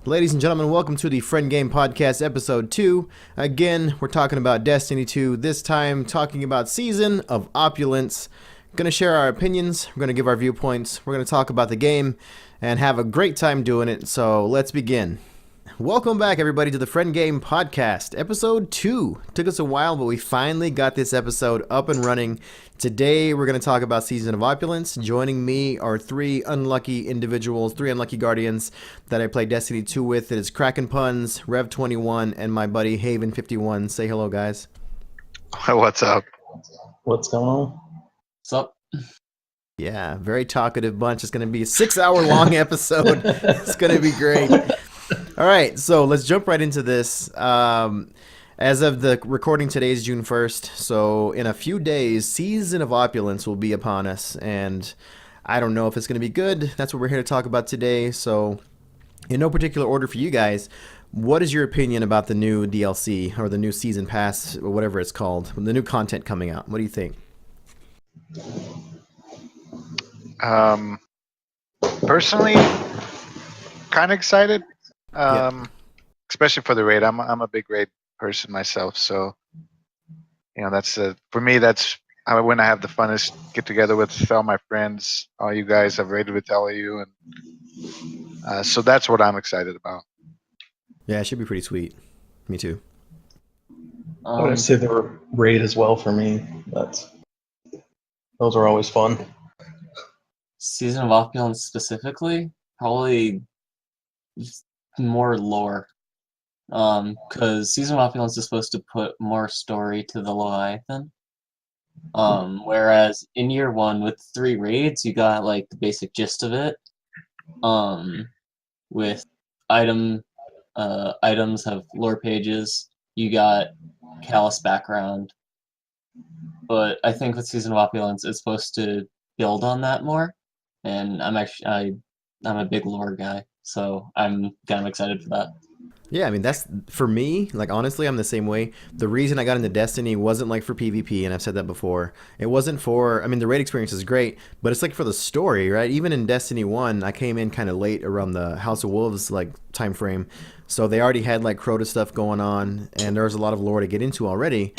Ladies and gentlemen, welcome to the Friendgame Podcast, Episode 2. Again, we're talking about Destiny 2, this time talking about Season of Opulence. Going to share our opinions, we're going to give our viewpoints, we're going to talk about the game, and have a great time doing it, so let's begin. Welcome back, everybody, to the Friendgame Podcast, Episode 2. Took us a while, but we finally got this episode up and running. Today, we're going to talk about Season of Opulence. Joining me are three unlucky individuals, three unlucky guardians that I play Destiny 2 with. It is Kraken Puns, Rev21, and my buddy Haven51. Say hello, guys. What's up? What's going on? What's up? Yeah, very talkative bunch. It's going to be a 6-hour-long episode. It's going to be great. All right, so let's jump right into this. As of the recording, today is June 1st, so in a few days, Season of Opulence will be upon us, and I don't know if it's going to be good. That's what we're here to talk about today, so in no particular order for you guys, what is your opinion about the new DLC, or the new Season Pass, or whatever it's called, the new content coming out? What do you think? Personally, kind of excited. Yeah. Especially for the raid. I'm a big raid person myself, so that's for me. That's when I have the funnest get together with all my friends, all you guys. I've raided with all of you, and so that's what I'm excited about. Yeah, it should be pretty sweet. Me too. I would say the raid as well for me. Those are always fun. Season of Opulence specifically, probably just more lore. Because Season of Opulence is supposed to put more story to the Leviathan. Whereas in year one with 3 raids, you got like the basic gist of it. With items have lore pages. You got Callus background. But I think with Season of Opulence, it's supposed to build on that more. And I'm a big lore guy, so I'm kind of excited for that. Yeah, I mean, that's, for me, like, honestly, I'm the same way. The reason I got into Destiny wasn't, like, for PvP, and I've said that before. It wasn't for, I mean, the raid experience is great, but it's, like, for the story, right? Even in Destiny 1, I came in kind of late around the House of Wolves, like, time frame. So they already had, like, Crota stuff going on, and there was a lot of lore to get into already.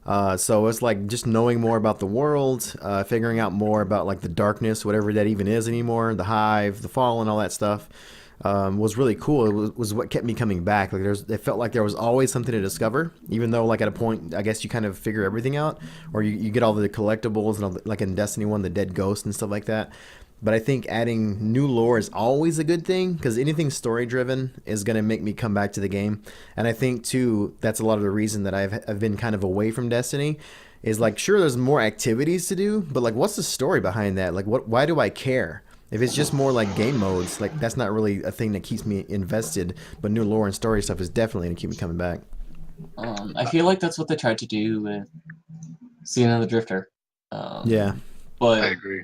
So it's like just knowing more about the world, figuring out more about like the darkness, whatever that even is anymore, the hive, the fallen, all that stuff, was really cool. It was what kept me coming back. Like it felt like there was always something to discover, even though like at a point, I guess you kind of figure everything out, or you get all the collectibles and all the, like in Destiny 1, the dead ghosts and stuff like that. But I think adding new lore is always a good thing, because anything story-driven is going to make me come back to the game. And I think, too, that's a lot of the reason that I've been kind of away from Destiny, is like, sure, there's more activities to do, but like, what's the story behind that? Like, why do I care? If it's just more like game modes, like, that's not really a thing that keeps me invested, but new lore and story stuff is definitely going to keep me coming back. I feel like that's what they tried to do with Season of the Drifter. Yeah. But I agree.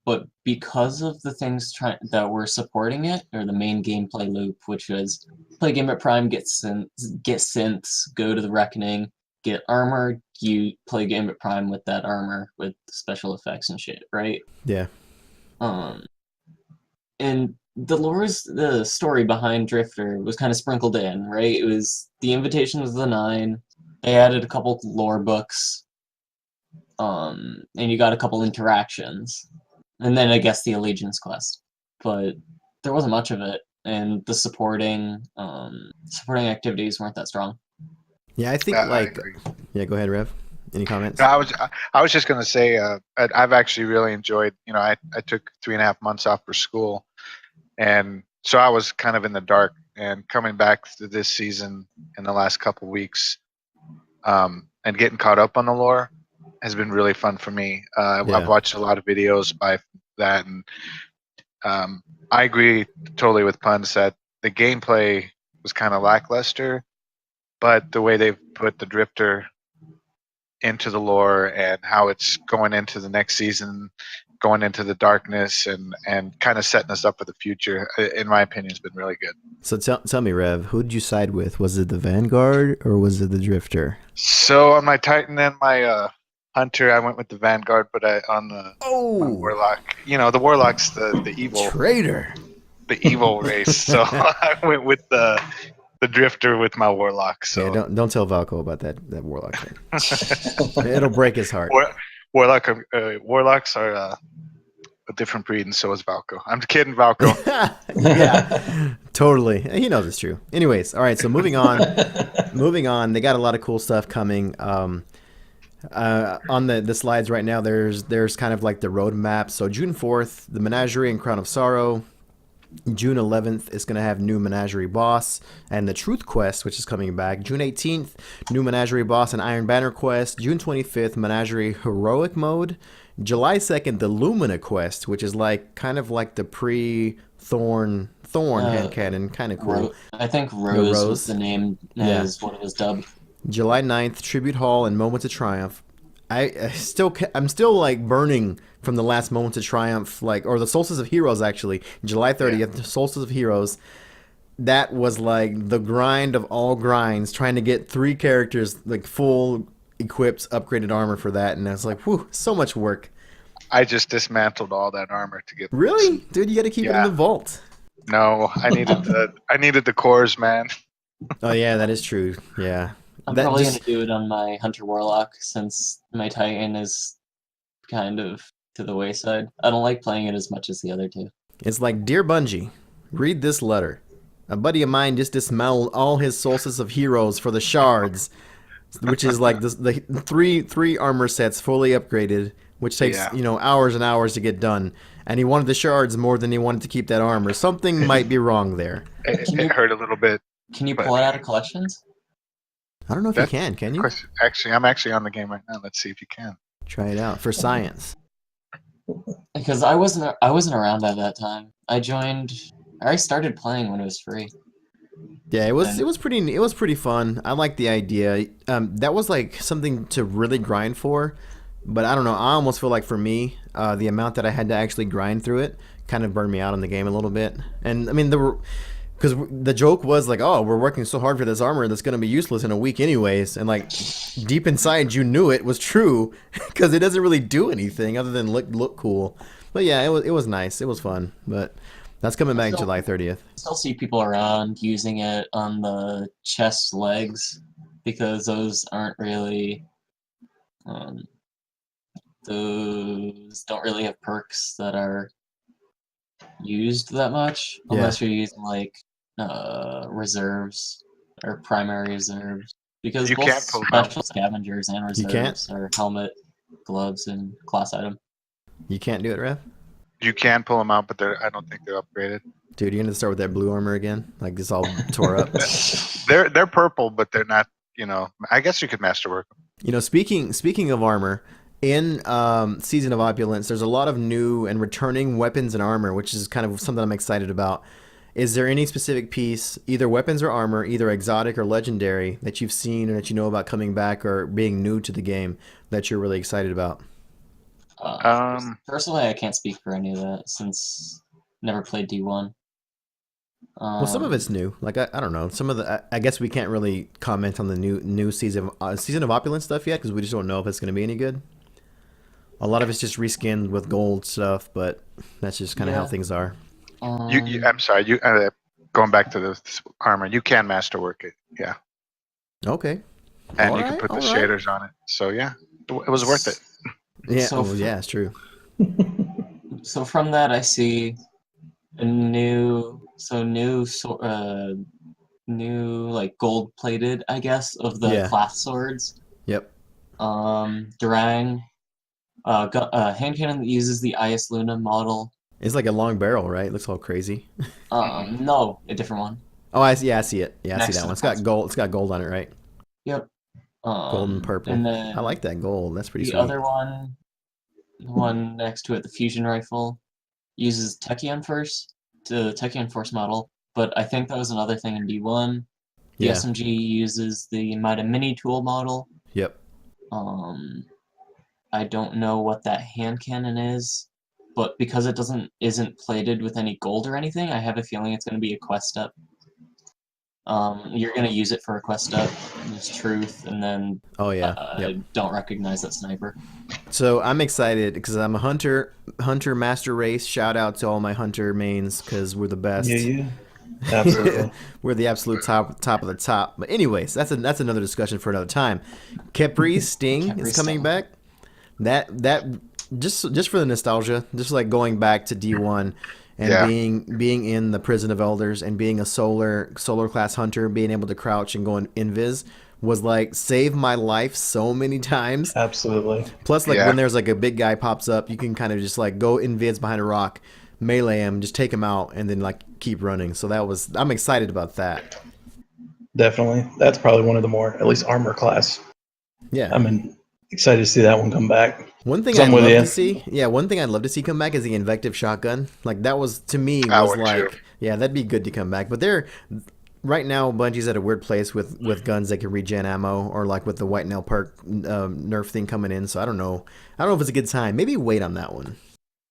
But because of the things that were supporting it, or the main gameplay loop, which was play Gambit Prime, get synths, go to the Reckoning, get armor, you play Gambit Prime with that armor, with special effects and shit, right? Yeah. And the story behind Drifter was kind of sprinkled in, right? It was the Invitation was the 9, they added a couple lore books, and you got a couple interactions. And then I guess the Allegiance quest, but there wasn't much of it, and the supporting activities weren't that strong. Yeah, I think yeah, go ahead, Rev. Any comments? No, I was just gonna say I've actually really enjoyed. I took 3.5 months off for school, and so I was kind of in the dark. And coming back to this season in the last couple weeks, and getting caught up on the lore has been really fun for me. I've watched a lot of videos by that, and I agree totally with Puns that the gameplay was kind of lackluster, but the way they've put the Drifter into the lore and how it's going into the next season, going into the darkness, and kind of setting us up for the future, in my opinion, has been really good. So tell me, Rev, who did you side with? Was it the Vanguard or was it the Drifter? So on my Titan and my Hunter, I went with the Vanguard, but on the Warlock, the Warlock's the evil traitor. the evil race, so I went with the drifter with my warlock. So Yeah, don't tell Valko about that warlock thing. It'll break his heart. Warlocks are a different breed, and so is Valko. I'm kidding, Valko. Yeah, totally. He knows it's true. Anyways, all right. So moving on. They got a lot of cool stuff coming. On the slides right now, there's kind of like the roadmap. So June 4th, the Menagerie and Crown of Sorrow. June 11th is going to have new Menagerie boss and the Truth Quest, which is coming back. June 18th, new Menagerie boss and Iron Banner quest. June 25th, Menagerie heroic mode. July 2nd, the Lumina quest, which is like kind of like the pre-Thorn headcanon, kind of cool. I think Rose was the name, is what it was dubbed. July 9th, Tribute Hall and Moments of Triumph. I'm still like burning from the last Moments of Triumph, or the Solstice of Heroes actually. July 30th, the Solstice of Heroes. That was like the grind of all grinds, trying to get 3 characters like full equipped, upgraded armor for that, and I was like, whew, so much work. I just dismantled all that armor to get. Really, dude, you got to keep it in the vault. No, I needed the cores, man. Oh yeah, that is true. Yeah. I'm probably going to do it on my Hunter Warlock since my Titan is kind of to the wayside. I don't like playing it as much as the other two. It's like, Dear Bungie, read this letter. A buddy of mine just dismantled all his Solstice of Heroes for the shards, which is like the three armor sets fully upgraded, which takes hours and hours to get done. And he wanted the shards more than he wanted to keep that armor. Something might be wrong there. It hurt a little bit. Can you pull it out of collections? I don't know if you can you? Actually, I'm actually on the game right now. Let's see if you can. Try it out for science. Because I wasn't around at that time. I started playing when it was free. Yeah, it was pretty fun. I like the idea. That was like something to really grind for, but I don't know. I almost feel like for me, the amount that I had to actually grind through it kind of burned me out on the game a little bit. And I mean, because the joke was like, oh, we're working so hard for this armor that's going to be useless in a week anyways. And like deep inside, you knew it was true because it doesn't really do anything other than look cool. But yeah, it was nice. It was fun. But that's coming back July 30th. I still see people around using it on the chest legs because those aren't really, those don't really have perks that are used that much unless you're using like reserves or primary reserves, because you both can't pull special scavengers and reserves are helmet, gloves, and class item. You can't do it, Rev? You can pull them out, but I don't think they're upgraded. Dude, you're gonna start with that blue armor again? Like this all tore up. They're purple, but they're not. I guess you could masterwork them. Speaking of armor, in Season of Opulence, there's a lot of new and returning weapons and armor, which is kind of something I'm excited about. Is there any specific piece, either weapons or armor, either exotic or legendary, that you've seen or that you know about coming back or being new to the game that you're really excited about? Personally, I can't speak for any of that since never played D1. Well, some of it's new. Like I don't know. Some of the I guess we can't really comment on the new season of Opulence stuff yet because we just don't know if it's going to be any good. A lot of it's just reskinned with gold stuff, but that's just kind of how things are. I'm sorry. Going back to the armor, you can masterwork it. Yeah. Okay. And you can put the shaders on it. So yeah, it was worth it. Yeah. Yeah, it's true. So from that, I see a new like gold plated, I guess, of the class swords. Yep. Durang, hand cannon that uses the Ias Luna model. It's like a long barrel, right? It looks all crazy. No, a different one. Oh, I see it. Yeah, I see that one. It's got gold. It's got gold on it, right? Yep. Gold and purple. And then I like that gold. That's pretty sweet. The other one, the one next to it, the fusion rifle, uses Techion Force, the Techion Force model. But I think that was another thing in D1. The SMG uses the Mida Mini tool model. Yep. I don't know what that hand cannon is, but because it isn't plated with any gold or anything, I have a feeling it's going to be a quest step. You're gonna use it for a quest up, use truth, and then Oh yeah. Yep. don't recognize that sniper. So I'm excited because I'm a hunter master race. Shout out to all my hunter mains because we're the best. Yeah. Absolutely. We're the absolute top of the top. But anyways, that's another discussion for another time. Capri Sting Capri is coming Sting. back. That just for the nostalgia, just like going back to D1 and Yeah. being in the Prison of Elders and being a solar class hunter, being able to crouch and go in invis was like saved my life so many times. Absolutely. Plus, like Yeah. when there's like a big guy pops up, you can kind of just like go invis behind a rock, melee him, just take him out, and then like keep running. So I'm excited about that. Definitely. That's probably one of the more, at least armor class. Yeah. I'm excited to see that one come back. One thing So I'd I'm with love you. to see, one thing I'd love to see come back is the invective shotgun. Like that was to me I was would like, too. yeah, that'd be good to come back. But they're right now, Bungie's at a weird place with guns that can regen ammo, or like with the white nail perk nerf thing coming in. So I don't know if it's a good time. Maybe wait on that one,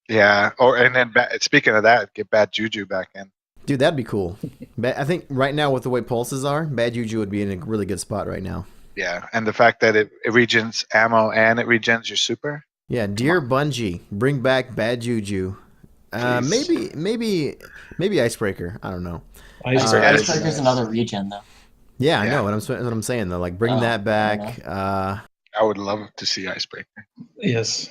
Yeah. And then speaking of that, get Bad Juju back in. dude. That'd be cool. I think right now with the way pulses are, Bad Juju would be in a really good spot right now. Yeah, and the fact that it regens ammo and it regens your super. Yeah, dear Bungie, bring back Bad Juju. Please. Maybe Icebreaker. I don't know. Icebreaker's Icebreaker's nice. another regen though. Yeah, I Yeah. know what I'm saying though. Like bring Oh, that back. I would love to see Icebreaker. Yes.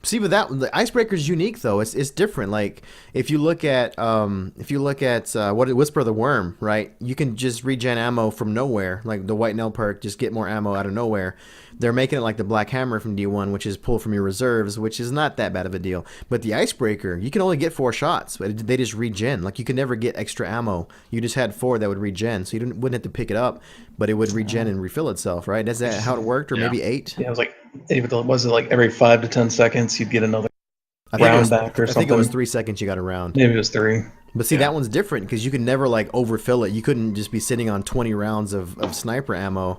See, but the Icebreaker's unique though. It's different. Like if you look at what Whisper of the Worm, right? You can just regen ammo from nowhere. Like the white nail perk, just get more ammo out of nowhere. They're making it like the Black Hammer from D1, which is pull from your reserves, which is not that bad of a deal. But the Icebreaker, you can only get 4 shots, but they just regen. Like you could never get extra ammo. You just had 4 that would regen, so you wouldn't have to pick it up, but it would regen and refill itself, right? Is that how it worked, or Yeah. maybe 8? Yeah, it was like, was it like every 5 to 10 seconds you'd get another I think round back or I something? think it was 3 seconds you got around. Maybe it was 3. But see, Yeah. that one's different because you could never like overfill it. You couldn't just be sitting on 20 rounds of sniper ammo.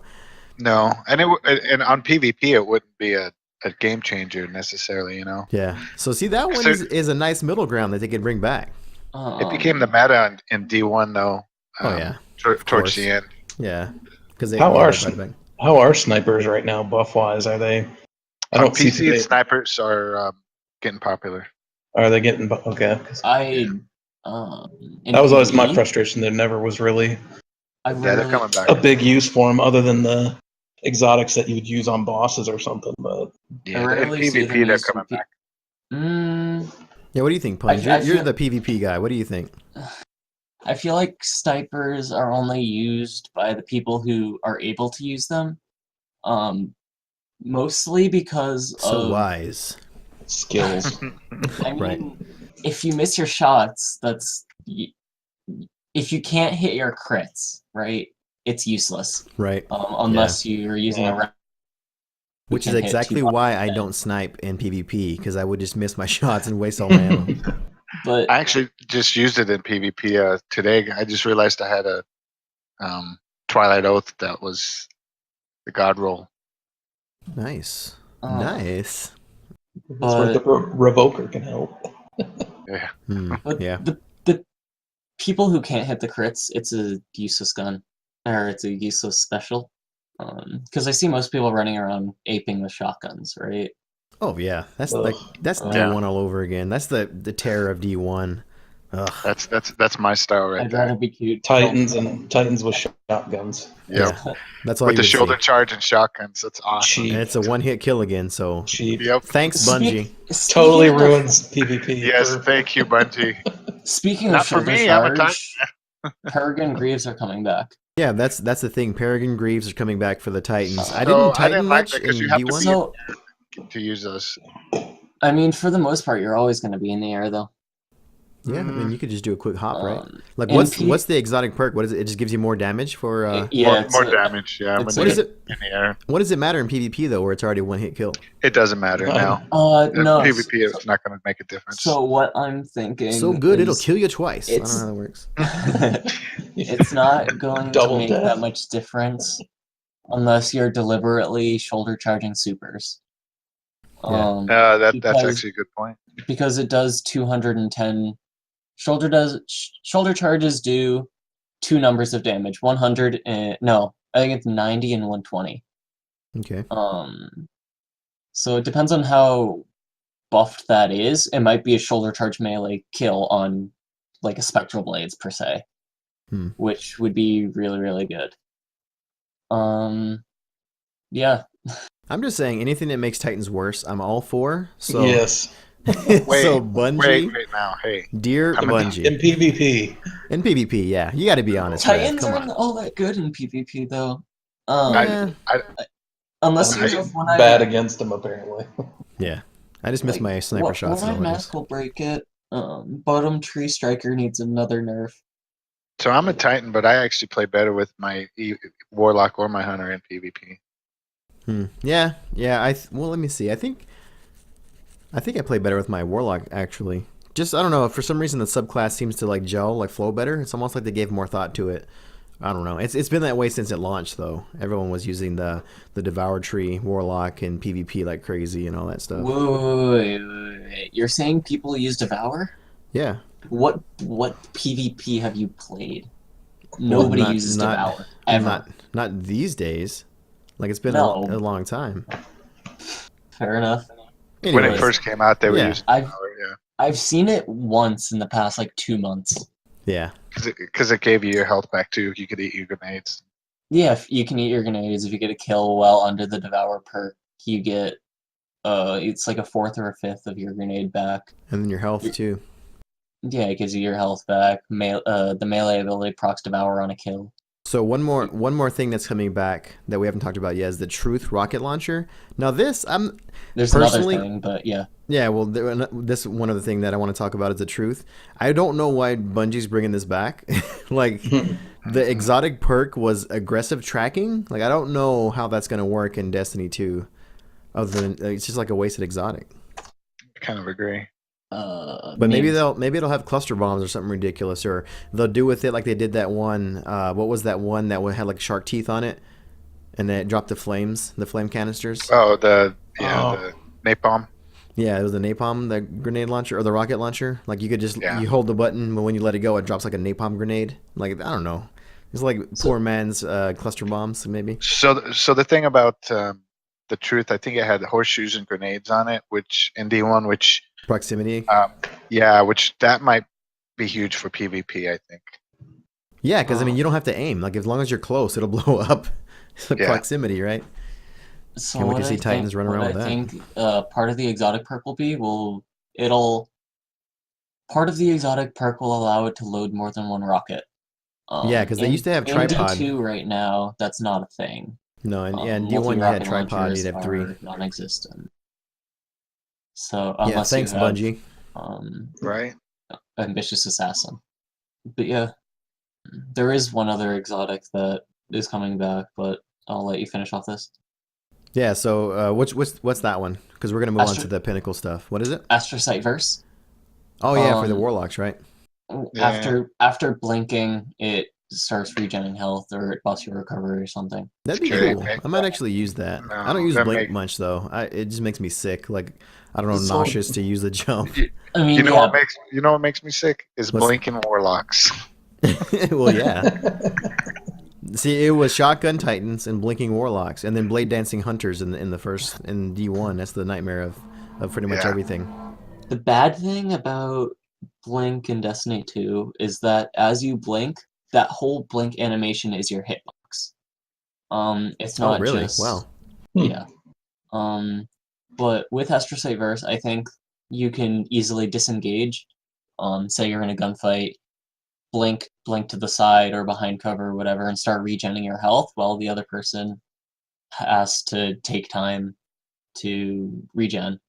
No, and and on PvP it wouldn't be a game changer necessarily. You know, Yeah. So see, that one So- is a nice middle ground that they could bring back. it became the meta in D1 though. Oh yeah, towards course. the end. yeah. Because How are snipers right now, buff wise? Are they? I On don't see. PC, snipers are getting popular. Are they getting? Okay. 'Cause in that was always my PvE, frustration. There never was really I Yeah, they're rarely, coming back. a big use for them, other than the exotics that you would use on bosses or something. But Yeah, I in rarely see them PvP they're used coming in back. Yeah. What do you think, Punch? I You're feel- the PvP guy. What do you think? I feel like snipers are only used by the people who are able to use them. Mostly because So of wise. skills. I mean, Right. if you miss your shots, if you can't hit your crits, right? It's useless. Right. Unless you're using a round. Which is can hit exactly 2 why I buttons. don't snipe in PvP, because I would just miss my shots and waste all my ammo. But I actually just used it in PvP today. I just realized I had a Twilight Oath that was the god roll. Nice. uh, Nice. That's where the revoker can help. Yeah. But Yeah. the people who can't hit the crits, it's a useless gun, or it's a useless special. Because I see most people running around aping with shotguns, right? Oh yeah. That's Ugh. like that's Yeah. D1 all over again. That's the terror of D1. Ugh. That's my style right I'd there. rather be cute. Titans with shotguns. Yep. Yeah. That's all With you the would shoulder see. charge and shotguns. That's awesome. Cheap. And it's a one-hit kill again. So Cheap. Yep. thanks, Bungie. Totally ruins PvP. Yes, for- thank you, Bungie. Speaking Not of for shoulder me, I'm a charge, Peregrine Greaves are coming back. Yeah, that's the thing. Peregrine Greaves are coming back for the Titans. I So, didn't I Titan didn't like much that 'cause in you have to D1. be- So, To use those. I mean, for the most part, you're always going to be in the air, though. Yeah, I mean you could just do a quick hop, right? Like and what's the exotic perk? What is it? It just gives you more damage for. Yeah, more damage. Yeah. it's when What is you're it? in the air? What does it matter in PvP though, where it's already a one-hit kill? It doesn't matter now. In no. PvP, it's not going to make a difference. So what I'm thinking So good, it'll is kill you twice. I don't know it's- how that works. it's not going to Double make death. that much difference unless you're deliberately shoulder charging supers. Yeah. that's because- actually a good point. Because it does 210 shoulder charges do two numbers of damage, 100 and no, I think it's 90 and 120. Okay. So it depends on how buffed that is. It might be a shoulder charge melee kill on like a spectral blades per se, which would be really, really good. Yeah. I'm just saying anything that makes Titans worse, I'm all for. So Yes. so Bungie, Wait now. Hey, dear I'm a- Bungie, In PvP. in PvP, yeah, you got to be honest. Brad. Titans Come aren't on. all that good in PvP though. Yeah. Unless I'm you have one-eyed bad against him, apparently. Yeah, I just missed my sniper shots. One-eyed and all that. mask will break it. Bottom tree striker needs another nerf. So I'm a Titan, but I actually play better with my Warlock or my Hunter in PvP. Yeah. Well, let me see. I think I play better with my Warlock actually. Just I don't know. For some reason, the subclass seems to like gel, like flow better. It's almost like they gave more thought to it. I don't know. It's been that way since it launched, though. Everyone was using the Devour Tree Warlock and PvP like crazy and all that stuff. Wait. You're saying people use Devour? Yeah. What PvP have you played? Nobody uses Devour ever. Not these days. Like it's been No. a long time. Fair enough. When it Anyways, first came out, they were Yeah. using I've- power, yeah, I've seen it once in the past like 2 months. yeah. because it gave you your health back too. You could eat your grenades. Yeah, if you can eat your grenades. If you get a kill while under the Devour perk, you get it's like a fourth or a fifth of your grenade back. And then your health too. Yeah, it gives you your health back. The melee ability procs Devour on a kill. So one more thing that's coming back that we haven't talked about yet is the Truth rocket launcher. Now this There's Personally- another thing, but yeah. Yeah, well, this one other thing that I want to talk about is the Truth. I don't know why Bungie's bringing this back. Like, the exotic perk was aggressive tracking. Like, I don't know how that's going to work in Destiny 2. Other than it's just like a wasted exotic. I kind of agree. But maybe it'll have cluster bombs or something ridiculous, or they'll do with it like they did that one. What was that one that had like shark teeth on it, and then it dropped the flame canisters? Oh, the napalm. Yeah, it was the napalm, the grenade launcher, or the rocket launcher. Like, you could just, Yeah. you hold the button, but when you let it go, it drops like a napalm grenade. Like, I don't know. It's like poor man's cluster bombs, maybe. So the thing about the Truth, I think it had horseshoes and grenades on it, which in D1, which Proximity. which that might be huge for PvP. I think. Yeah, because, I mean, you don't have to aim. Like, as long as you're close, it'll blow up. It's like Yeah. proximity, right? So Can't wait what to see I Titans think, run around what with I that. think part of the exotic perk will be part of the exotic perk will allow it to load more than one rocket. Yeah, 'cause they used to have in tripod. D2 right now, that's not a thing. No, and in D1 you had Multi-rocket tripod, launchers you'd have 3. are non-existent. So Yeah, unless thanks, you have Bungie. Right. ambitious assassin. But yeah, there is one other exotic that is coming back, but I'll let you finish off this. Yeah, so what's that one? Because we're going to move on Astro- to the Pinnacle stuff. What is it? Astrocyte Verse. Oh, yeah, for the Um, Warlocks, right? Yeah. After blinking, it starts regenerating health, or it buffs your recovery or something. That'd be Okay. cool. I might actually use that. No, I don't use that Blink much, though. It just makes me sick. Like, I don't know, So- nauseous to use the jump. I mean, You know yeah, what makes me sick is What's- blinking warlocks. Well, yeah. See, it was Shotgun Titans and Blinking Warlocks, and then Blade Dancing Hunters in D1. That's the nightmare of pretty much Yeah. everything. the bad thing about Blink in Destiny 2 is that as you blink, that whole blink animation is your hitbox. It's not Oh, really? just Wow. yeah. But with Astrocyte Verse, I think you can easily disengage. Say you're in a gunfight, blink to the side or behind cover or whatever, and start regenerating your health while the other person has to take time to regen.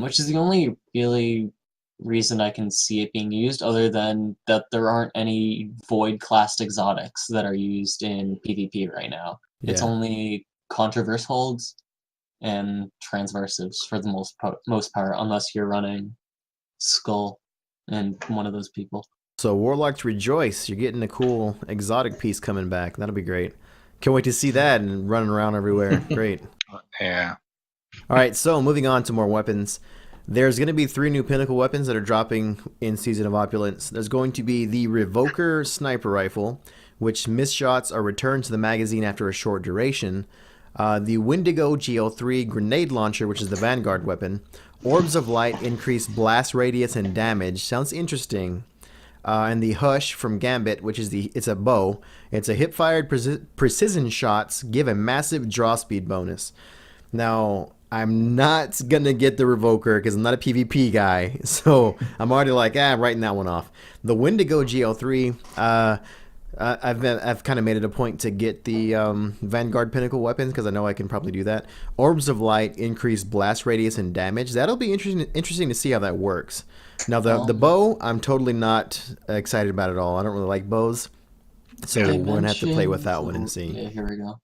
Which is the only really reason I can see it being used, other than that there aren't any void classed exotics that are used in PvP right now. It's Yeah. only controverse holds and transversives for the most part, unless you're running Skull and one of those people. So Warlocks rejoice! You're getting a cool exotic piece coming back. That'll be great. Can't wait to see that and running around everywhere. Great. Yeah. All right, so moving on to more weapons. There's going to be 3 new Pinnacle weapons that are dropping in Season of Opulence. There's going to be the Revoker Sniper Rifle, which missed shots are returned to the magazine after a short duration. The Wendigo GL3 Grenade Launcher, which is the Vanguard weapon. Orbs of Light increase blast radius and damage. Sounds interesting. And the Hush from Gambit, which is it's a bow. It's a hip-fired precision shots give a massive draw speed bonus. Now, I'm not gonna get the Revoker because I'm not a PvP guy, so I'm already like, writing that one off. The Wendigo GL3, I've kind of made it a point to get the Vanguard Pinnacle weapons because I know I can probably do that. Orbs of Light increase blast radius and damage. That'll be interesting to see how that works. Now the bow, I'm totally not excited about at all. I don't really like bows, so we're gonna have to play with that one and see. Yeah, here we go.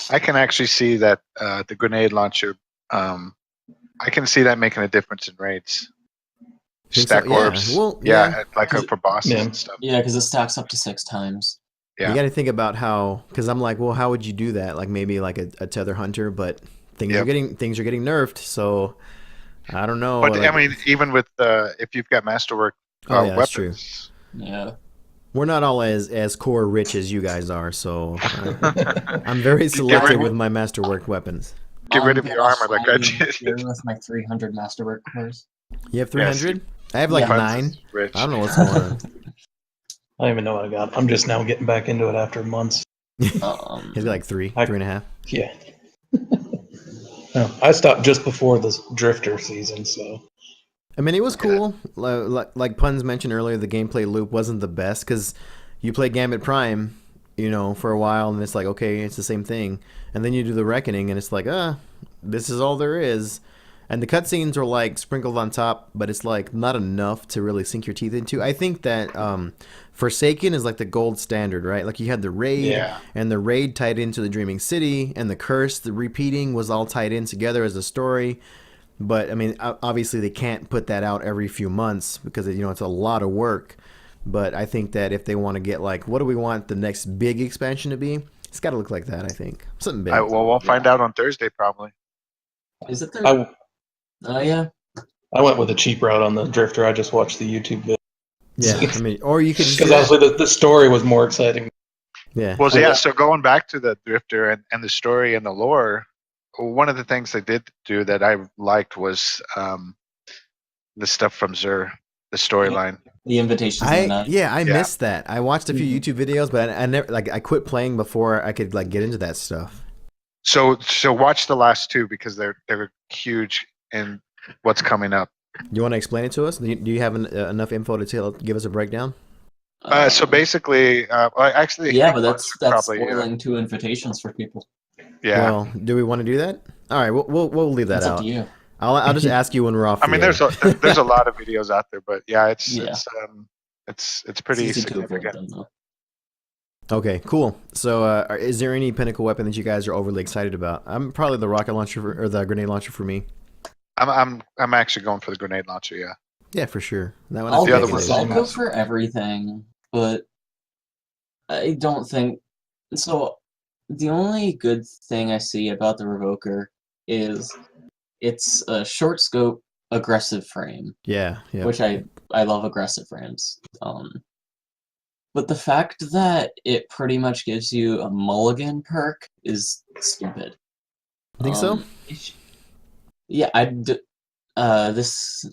I can actually see that the grenade launcher. I can see that making a difference in raids. Stack orbs. Well, like for bosses and stuff. Yeah, because it stacks up to 6 times. Yeah. You got to think about how, because I'm like, well, how would you do that? Like maybe like a tether hunter, but things are getting nerfed, so I don't know. But like, I mean, even with if you've got masterwork that's weapons, true. Yeah. We're not all as core rich as you guys are, so I'm very selective with my masterwork weapons. Get rid of your armor like I did. With my 300 masterwork cores. You have 300? Yes. I have like Yeah. 9. Rich. I don't know what's going on. I don't even know what I got. I'm just now getting back into it after months. He's got like 3.5. Yeah. No, I stopped just before this Drifter season, so. I mean, it was cool. Like Puns mentioned earlier, the gameplay loop wasn't the best because you play Gambit Prime, for a while, and it's like, okay, it's the same thing. And then you do the Reckoning, and it's like, this is all there is. And the cutscenes are like sprinkled on top, but it's like not enough to really sink your teeth into. I think that Forsaken is like the gold standard, right? Like you had the raid, and the raid tied into the Dreaming City, and the Curse, the repeating was all tied in together as a story. But I mean, obviously they can't put that out every few months because it's a lot of work. But I think that if they want to get like, what do we want the next big expansion to be? It's got to look like that. I think something big. Well, we'll find out on Thursday probably. Is it there? Yeah. I went with a cheap route on the Drifter. I just watched the YouTube video. Yeah, I mean, or you could because obviously the story was more exciting. Yeah. Well, yeah. So going back to the Drifter and the story and the lore, one of the things they did do that I liked was the stuff from Zur, the storyline. The invitations. I missed that. I watched a few YouTube videos, but I never I quit playing before I could get into that stuff. So watch the last 2 because they're huge in what's coming up. You want to explain it to us? Do you have enough info to give us a breakdown? So basically, actually, yeah, but that's probably spoiling 2 invitations for people. Yeah. Well, do we want to do that? All right, we'll leave that That's out. up to you. I'll just ask you when we're off. I mean, there's a lot of videos out there, but yeah, it's pretty It's easy to avoid significant. them, though. Okay, cool. So, is there any Pinnacle weapon that you guys are overly excited about? I'm probably the rocket launcher or the grenade launcher for me. I'm actually going for the grenade launcher. Yeah. Yeah, for sure. That one. I'll The go for everything, but I don't think so. The only good thing I see about the Revoker is it's a short scope, aggressive frame. Yeah. Which I love aggressive frames. But the fact that it pretty much gives you a mulligan perk is stupid. Think so? Yeah, this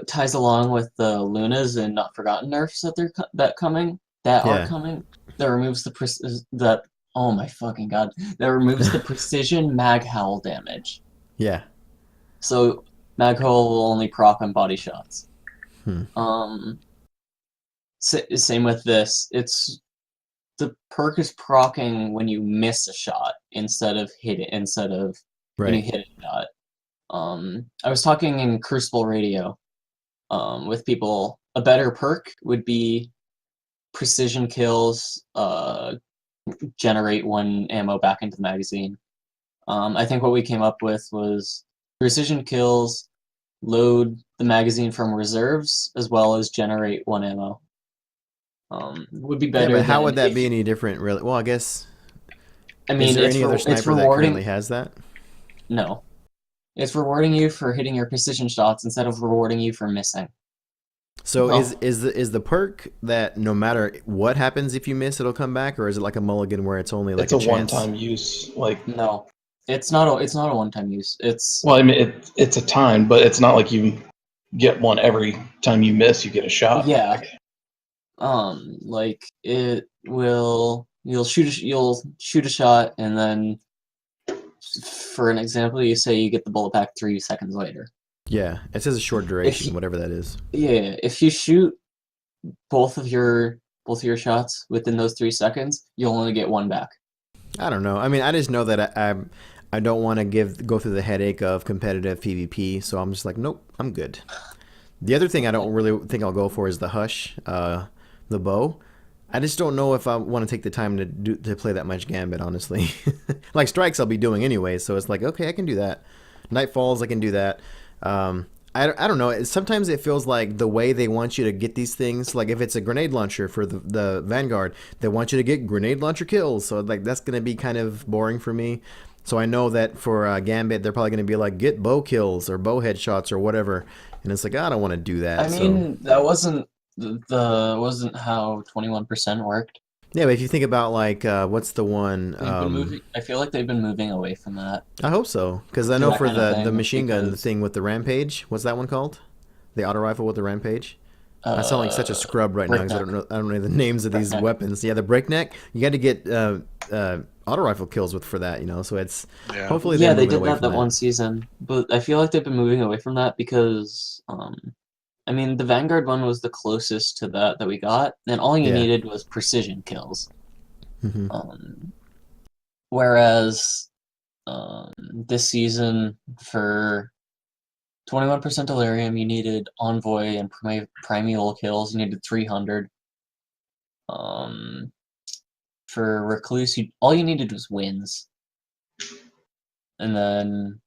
ties along with the Lunas and Not Forgotten nerfs that are coming. That removes the oh my fucking god! That removes the precision mag howl damage. Yeah. So mag howl will only proc on body shots. Same with this. The perk is proccing when you miss a shot instead of when you hit a shot. I was talking in Crucible Radio with people. A better perk would be precision kills, generate 1 ammo back into the magazine. I think what we came up with was precision kills, load the magazine from reserves, as well as generate 1 ammo. Would be better. Yeah, but how would that be any different, really? Well, I guess. I mean, is there any other sniper that currently has that? No. It's rewarding you for hitting your precision shots instead of rewarding you for missing. So Oh. is the perk that no matter what happens if you miss, it'll come back, or is it like a mulligan where it's only like It's a chance? one-time use. Like, No, it's not a one-time use. It's well, I mean, it's a time, but it's not like you get one every time you miss. You get a shot. Yeah. back. Like you'll shoot a shot, and then for an example, you say you get the bullet back 3 seconds later. Yeah, it says a short duration, you- whatever that is. Yeah, if you shoot both of your shots within those 3 seconds, you'll only get one back. I don't know. I mean, I just know that I don't want to go through the headache of competitive PvP, so I'm just like, nope, I'm good. The other thing I don't really think I'll go for is the Hush, the bow. I just don't know if I want to take the time to play that much Gambit, honestly. Like strikes I'll be doing anyway, so it's like, okay, I can do that. Nightfalls, I can do that. I don't know. Sometimes it feels like the way they want you to get these things, like if it's a grenade launcher for the Vanguard, they want you to get grenade launcher kills. So like that's going to be kind of boring for me. So I know that for Gambit, they're probably going to be like, get bow kills or bow headshots or whatever. And it's like, I don't want to do that. I mean, that wasn't how 21% worked. Yeah, but if you think about like, what's the one? I feel like they've been moving away from that. I hope so, because I Do know that for kind of the thing, machine gun because- thing with the Rampage, what's that one called? The auto rifle with the Rampage. I sound like such a scrub right now because I don't know the names of these Breakneck. weapons. Yeah, the breakneck. You got to get auto rifle kills with for that, you know. So it's Yeah. hopefully Yeah, they're they moving did away that from one season, but I feel like they've been moving away from that because, I mean, the Vanguard one was the closest to that we got, and all you Yeah. needed was precision kills. Mhm. Whereas this season, for 21% delirium, you needed envoy and primeval kills. You needed 300. For recluse, all you needed was wins, and then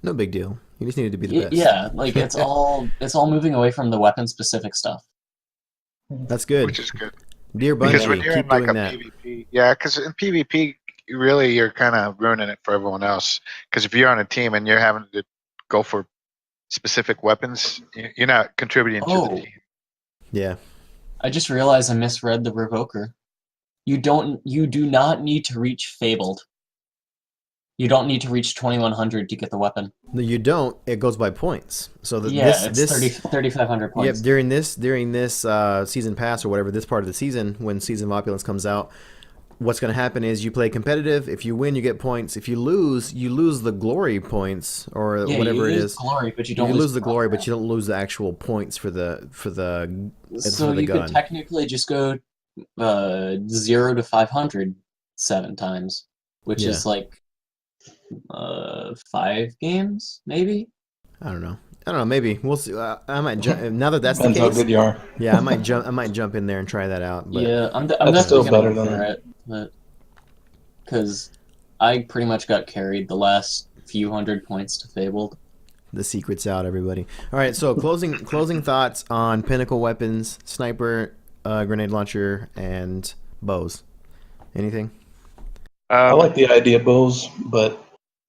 No big deal. You just needed to be the best. yeah, like it's all moving away from the weapon specific stuff. That's good. Which is good. Dear Because Bungie, when you're keep in like doing a that. PvP, yeah, because in PvP, really you're kind of ruining it for everyone else. Because if you're on a team and you're having to go for specific weapons, you're not contributing to the Oh, team. Yeah. I just realized I misread the revoker. You do not need to reach Fabled. You don't need to reach 2100 to get the weapon. No, you don't. It goes by points. So Yeah, it's this 3,500 Yep, points. during this season pass or whatever, this part of the season when Season of Opulence comes out, what's going to happen is you play competitive. If you win, you get points. If you lose the glory points or Yeah, whatever you it lose is. glory, but you You don't lose the glory, but program. you don't lose the actual points for the So for the you gun. could technically just go 0 to 500 7 times, which Yeah. is like 5 games, maybe. I don't know. Maybe we'll see. I might now that that's the Depends how case. good you are. Yeah, I might jump in there and try that out. But Yeah, I'm That's still definitely gonna better go for it, but because I pretty much got carried the last few hundred points to Fabled. the secret's out, everybody. All right, so closing thoughts on Pinnacle Weapons, sniper, grenade launcher, and bows. Anything? I like the idea of bows, but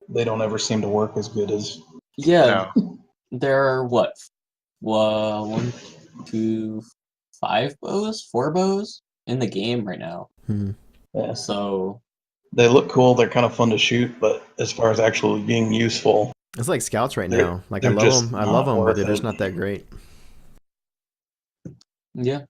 they don't ever seem to work as good as. Yeah, No. there are what, 1, 2, 5 bows, 4 bows in the game right now. Yeah. So They look cool. They're kind of fun to shoot, but as far as actually being useful, It's like scouts right They're- now. Like I they're love just them. I love not them, but they're worth just it. not that great. yeah,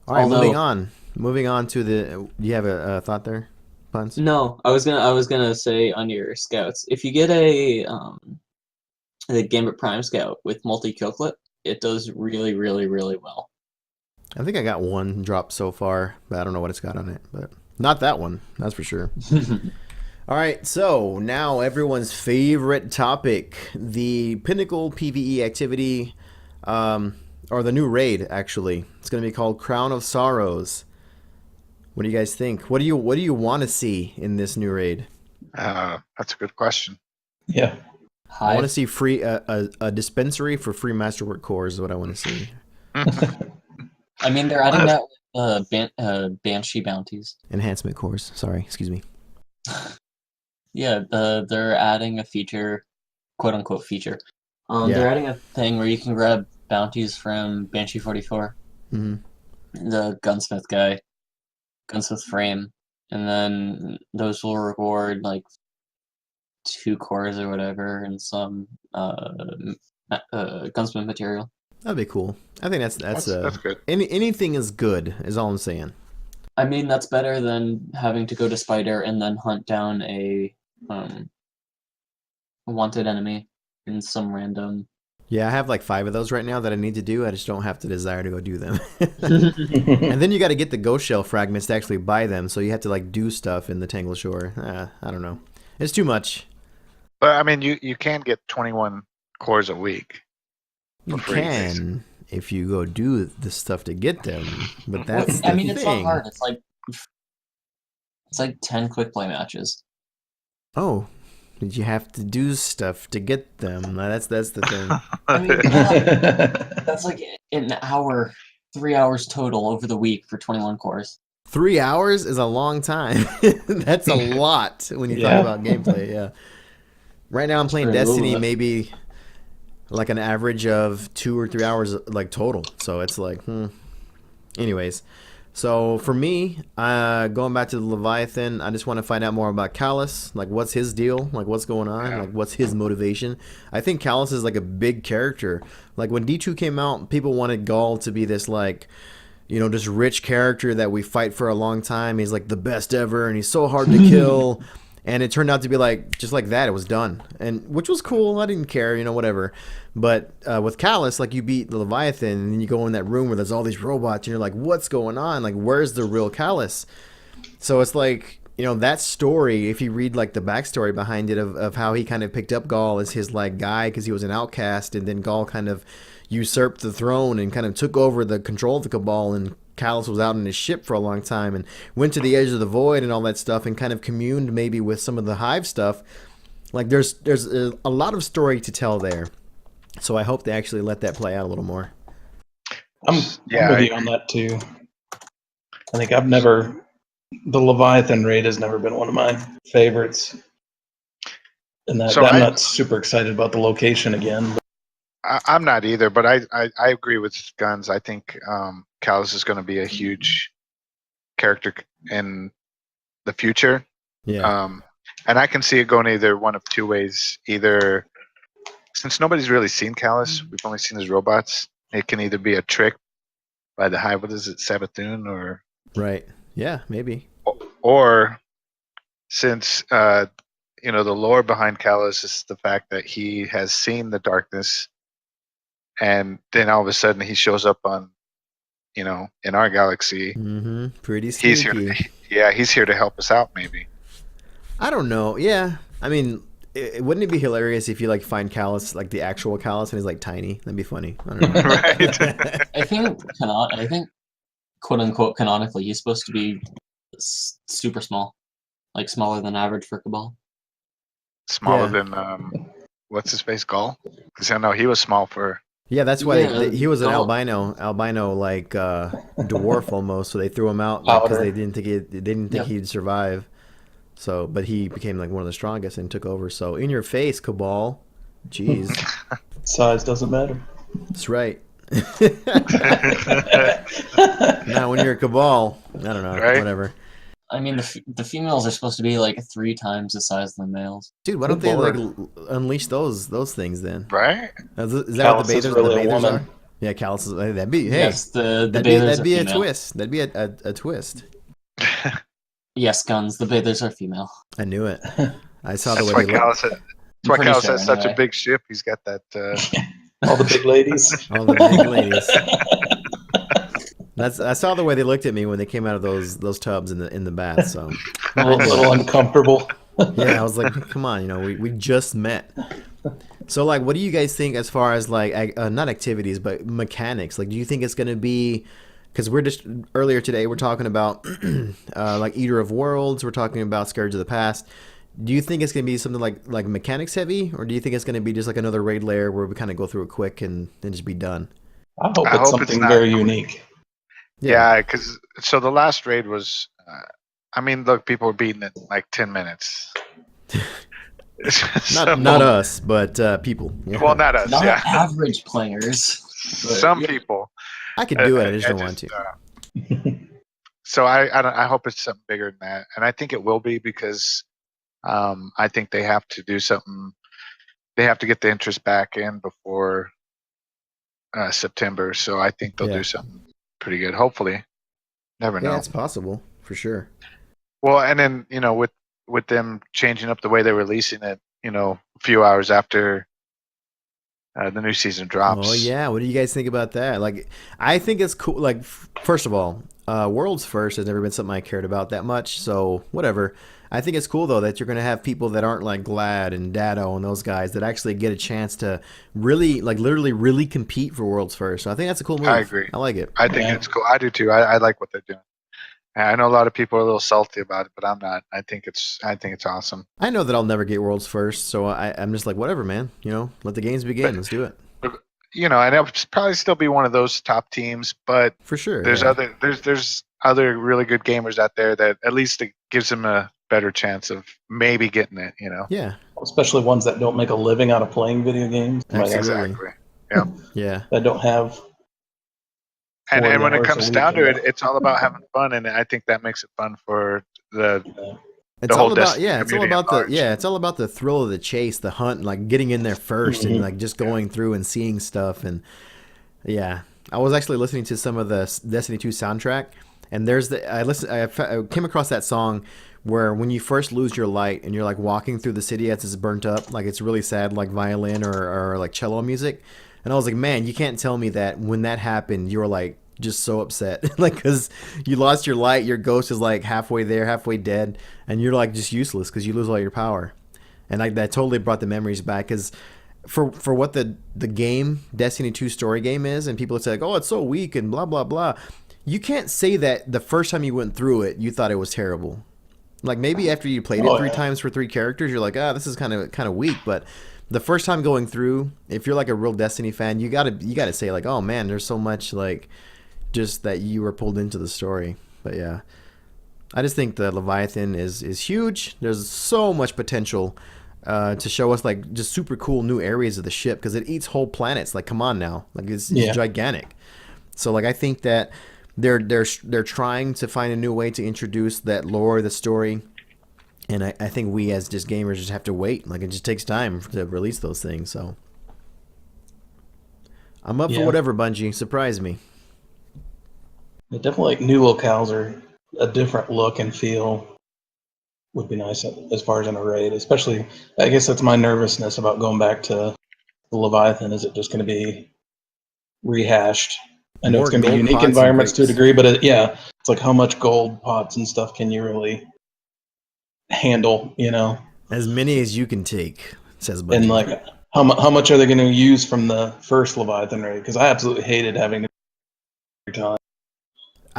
All right, Although- moving on to the. Do you have a thought there, Puns? no, I was gonna say on your scouts, if you get a Gambit Prime Scout with multi kill clip, it does really, really, really well. I think I got one drop so far, but I don't know what it's got on it. But not that one, that's for sure. All right, so now everyone's favorite topic, the Pinnacle PvE activity, or the new raid, actually. It's going to be called Crown of Sorrows. What do you guys think? What do you want to see in this new raid? That's a good question. yeah. I want to Hive. see free a dispensary for free masterwork cores is what I want to see. I mean, they're adding that Banshee bounties. Enhancement cores. Sorry, excuse me. Yeah, they're adding a feature quote unquote feature. Yeah. They're adding a thing where you can grab bounties from Banshee 44, Hmm. the gunsmith guy, gunsmith frame, and then those will reward like 2 cores or whatever and some gunsmith material. That'd be cool. I think That's good. anything is good. Is all I'm saying. I mean, that's better than having to go to Spider and then hunt down a wanted enemy in some random. Yeah, I have like 5 of those right now that I need to do. I just don't have the desire to go do them. And then you got to get the ghost shell fragments to actually buy them, so you have to like do stuff in the Tangled Shore. I don't know. It's too much. But I mean, you can get 21 cores a week. You For free, can if you go do the stuff to get them, but that's the I mean, it's not thing. hard. It's like 10 quick play matches. Oh, did you have to do stuff to get them? That's the thing. I mean, yeah, that's like an hour, 3 hours total over the week for 21 cores. 3 hours is a long time. That's a lot when you Yeah. talk about gameplay. Yeah. Right now I'm playing pretty Destiny, cool. maybe like an average of 2 or 3 hours like total. So it's like, Anyways, so for me, going back to the Leviathan, I just want to find out more about Callus. Like, what's his deal? Like, what's going on? Yeah. Like, what's his motivation? I think Callus is like a big character. Like when D2 came out, people wanted Gaul to be this like, this rich character that we fight for a long time. He's like the best ever, and he's so hard to kill. And it turned out to be like just like that. It was done, and which was cool. I didn't care, whatever. But with Callus, like you beat the Leviathan, and then you go in that room where there's all these robots, and you're like, what's going on? Like, where's the real Callus? So it's like, that story. If you read like the backstory behind it of how he kind of picked up Gaul as his like guy because he was an outcast, and then Gaul kind of usurped the throne and kind of took over the control of the Cabal, and Callus was out on his ship for a long time and went to the edge of the void and all that stuff and kind of communed maybe with some of the Hive stuff. Like there's a lot of story to tell there. So I hope they actually let that play out a little more. I'm with you on that too. I think the Leviathan raid has never been one of my favorites. And I'm not super excited about the location again. But I'm not either, but I agree with Guns. I think Callus is going to be a huge character in the future. Yeah. And I can see it going either one of 2 ways. Either, since nobody's really seen Callus, we've only seen his robots. It can either be a trick by the Hive, what is it, Sabathun, or Right. Yeah, maybe. Or since the lore behind Callus is the fact that he has seen the darkness, and then all of a sudden he shows up on, in our galaxy. Mm-hmm. Pretty sneaky. He's here to help us out, maybe. I don't know. Yeah. I mean, wouldn't it be hilarious if you like find Callus, like the actual Callus, and he's like tiny? That'd be funny. I don't know. Right. I think quote unquote canonically he's supposed to be super small, like smaller than average for Cabal. Smaller than what's his face, Gaul? Because I know he was small for. Yeah, that's why Yeah, he was an Gaul- albino like dwarf almost. So they threw him out because Powder. they didn't think he'd survive. So, but he became like one of the strongest and took over. So, in your face, Cabal. Jeez, size doesn't matter. that's right. Now, when you're a Cabal, I don't know, Right? whatever. I mean, the females are supposed to be like 3 times the size of the males. Dude, why don't Good they like lord. unleash those things then? Right? Is that Callus what is the really a bathers woman. are? Yeah, Callus is. That'd be Yes, the that'd bathers be are a female. twist. That'd be a twist. Yes, Guns. The bathers are female. I knew it. I saw That's the why way they look. Callus. That's I'm why pretty Callus sure, has such a anyway. big ship. He's got that. All the big ladies. All the big ladies. I saw the way they looked at me when they came out of those tubs in the bath. So a little uncomfortable. yeah, I was like, come on, we just met. So like, what do you guys think as far as like not activities but mechanics? Like, do you think it's gonna be? Because we're just earlier today we're talking about like Eater of Worlds. We're talking about Scourge of the Past. Do you think it's gonna be something like mechanics heavy, or do you think it's gonna be just like another raid layer where we kind of go through it quick and then just be done? I hope I it's hope it's something not. very unique. Yeah, because so the last raid was. I mean, look, people were beating it in like 10 minutes. Not us, but people. Yeah. Well, not us. Not Yeah, average players. But some yeah. people. I could do it. I just don't want to. So I hope it's something bigger than that, and I think it will be because I think they have to do something. They have to get the interest back in before September. So I think they'll do something pretty good. Hopefully, never know. Yeah, it's possible for sure. Well, and then with them changing up the way they're releasing it, a few hours after the new season drops. Oh yeah, what do you guys think about that? Like, I think it's cool. Like, first of all, World's First has never been something I cared about that much. So whatever. I think it's cool though that you're gonna have people that aren't like Glad and Dado and those guys that actually get a chance to really, like, literally, really compete for World's First. So I think that's a cool move. I agree. I like it. I think it's cool. I do too. I like what they're doing. I know a lot of people are a little salty about it, but I'm not. I think it's awesome. I know that I'll never get World's First, so I'm just like, whatever, man. Let the games begin. Let's do it. And it'll probably still be one of those top teams, but For sure. there's other really good gamers out there that at least it gives them a better chance of maybe getting it. Yeah. Especially ones that don't make a living out of playing video games. Absolutely. Exactly. Yeah. Yeah. That don't have. And when it comes down to week, it, it's all about having fun, and I think that makes it fun for the It's whole all about Destiny it's all community about at large. it's all about the thrill of the chase, the hunt, like getting in there 1st and like just going through and seeing stuff. And yeah, I was actually listening to some of the Destiny 2 soundtrack, and I came across that song where when you first lose your light and you're like walking through the city as it's burnt up, like it's really sad, like violin or like cello music. And I was like, man, you can't tell me that when that happened, you were like just so upset, like, because you lost your light, your ghost is like halfway there, halfway dead, and you're like just useless because you lose all your power. And like that totally brought the memories back, because for what the game Destiny 2 story game is, and people say like, oh, it's so weak and blah blah blah. You can't say that the first time you went through it, you thought it was terrible. Like maybe after you played it 3 times for 3 characters, you're like, this is kind of weak. But the first time going through, if you're like a real Destiny fan, you gotta say like, oh man, there's so much like just that you were pulled into the story. But yeah, I just think the Leviathan is huge. There's so much potential to show us like just super cool new areas of the ship, because it eats whole planets. Like, come on now, like it's gigantic. So like I think that they're trying to find a new way to introduce that lore, the story, and I think we as just gamers just have to wait. Like it just takes time to release those things. So I'm up for whatever, Bungie. Surprise me. Definitely, like new locales or a different look and feel would be nice as far as in a raid. Especially, I guess that's my nervousness about going back to the Leviathan. Is it just going to be rehashed? I know it's going to be unique environments to a degree, but it's like how much gold pots and stuff can you really handle? As many as you can take, says Bungie. And like how much are they going to use from the first Leviathan raid? Because I absolutely hated having to every time.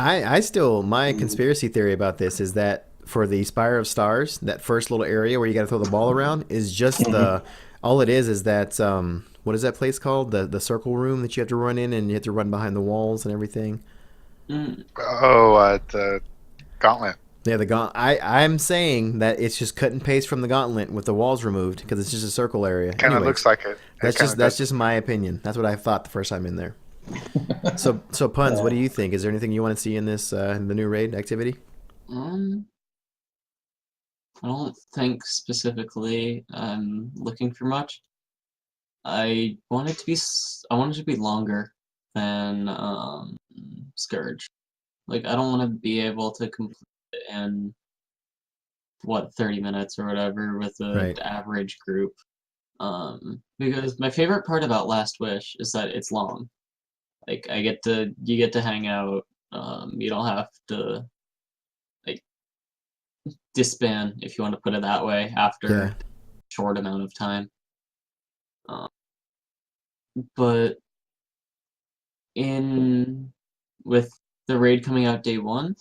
I still, my conspiracy theory about this is that for the Spire of Stars, that first little area where you got to throw the ball around is just all it is that what is that place called, the circle room that you have to run in and you have to run behind the walls and everything. The gauntlet. Yeah, the gauntlet. I'm saying that it's just cut and paste from the gauntlet with the walls removed, because it's just a circle area. Kind of looks like it. That's just my opinion. That's what I thought the first time in there. So Puns, what do you think? Is there anything you want to see in this the new raid activity? I don't think specifically I'm looking for much. I want it to be longer than Scourge. Like, I don't want to be able to complete it in 30 minutes or whatever with the average group. Because my favorite part about Last Wish is that it's long. Like, you get to hang out. You don't have to like disband, if you want to put it that way, after a short amount of time. But with the raid coming out day 1,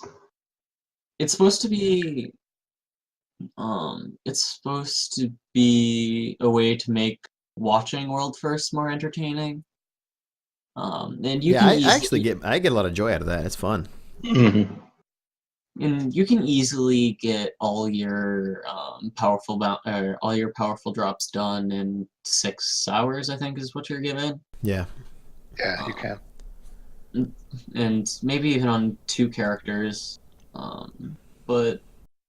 it's supposed to be a way to make watching World First more entertaining. And I get a lot of joy out of that. It's fun. Mm-hmm. and you can easily get all your all your powerful drops done in 6 hours. I think is what you're given. Yeah. Yeah, you can. And maybe even on 2 characters. But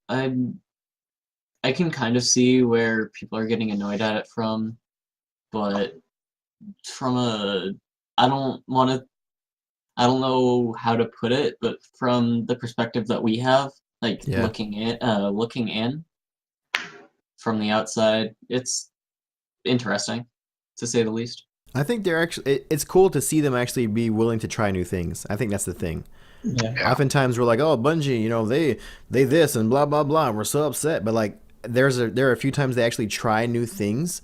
I can kind of see where people are getting annoyed at it from, but from a I don't want to I don't know how to put it, but from the perspective that we have, like Yeah. looking in from the outside, it's interesting, to say the least. I think they're actually. It's cool to see them actually be willing to try new things. I think that's the thing. Yeah. Oftentimes we're like, oh, Bungie, you know, they this and blah blah blah. And we're so upset, but like, there are a few times they actually try new things,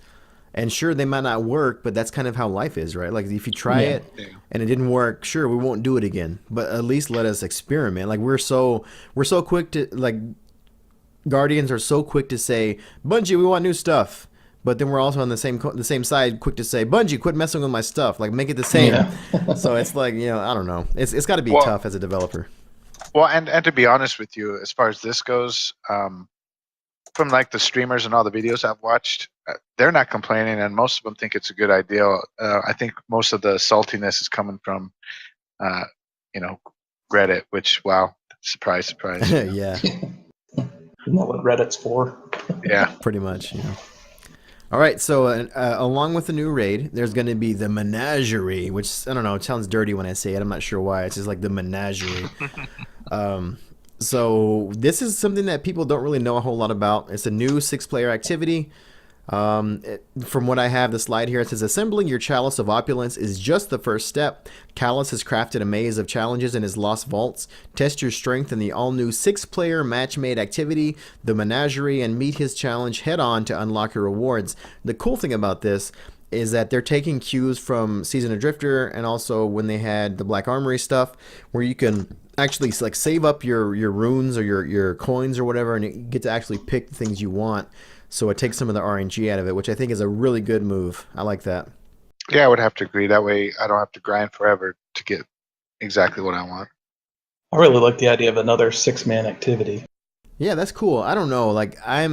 and sure, they might not work, but that's kind of how life is, right? Like, if you try it and it didn't work, sure, we won't do it again, but at least let us experiment. Like, we're so quick to, like, Guardians are so quick to say, Bungie, we want new stuff. But then we're also on the same side, quick to say, Bungie, quit messing with my stuff. Like, make it the same. Yeah. So it's like, you know, I don't know. It's got to be tough as a developer. Well, and to be honest with you, as far as this goes, from like the streamers and all the videos I've watched, they're not complaining, and most of them think it's a good idea. I think most of the saltiness is coming from, you know, Reddit, which, wow, surprise, surprise. Yeah. Isn't that what Reddit's for? Yeah. Pretty much, you know. All right, so along with the new raid, there's going to be the Menagerie, which, I don't know, it sounds dirty when I say it. I'm not sure why. It's just like the Menagerie. So this is something that people don't really know a whole lot about. It's a new 6-player activity. From what I have, the slide here, it says, assembling your chalice of opulence is just the first step. Callus has crafted a maze of challenges in his lost vaults. Test your strength in the all-new 6-player match-made activity, the Menagerie, and meet his challenge head-on to unlock your rewards. The cool thing about this is that they're taking cues from Season of Drifter, and also when they had the Black Armory stuff, where you can actually like save up your runes or your coins or whatever, and you get to actually pick the things you want. So it takes some of the RNG out of it, which I think is a really good move. I like that. Yeah, I would have to agree. That way I don't have to grind forever to get exactly what I want. I really like the idea of another 6-man activity. Yeah, that's cool. I don't know. Like, I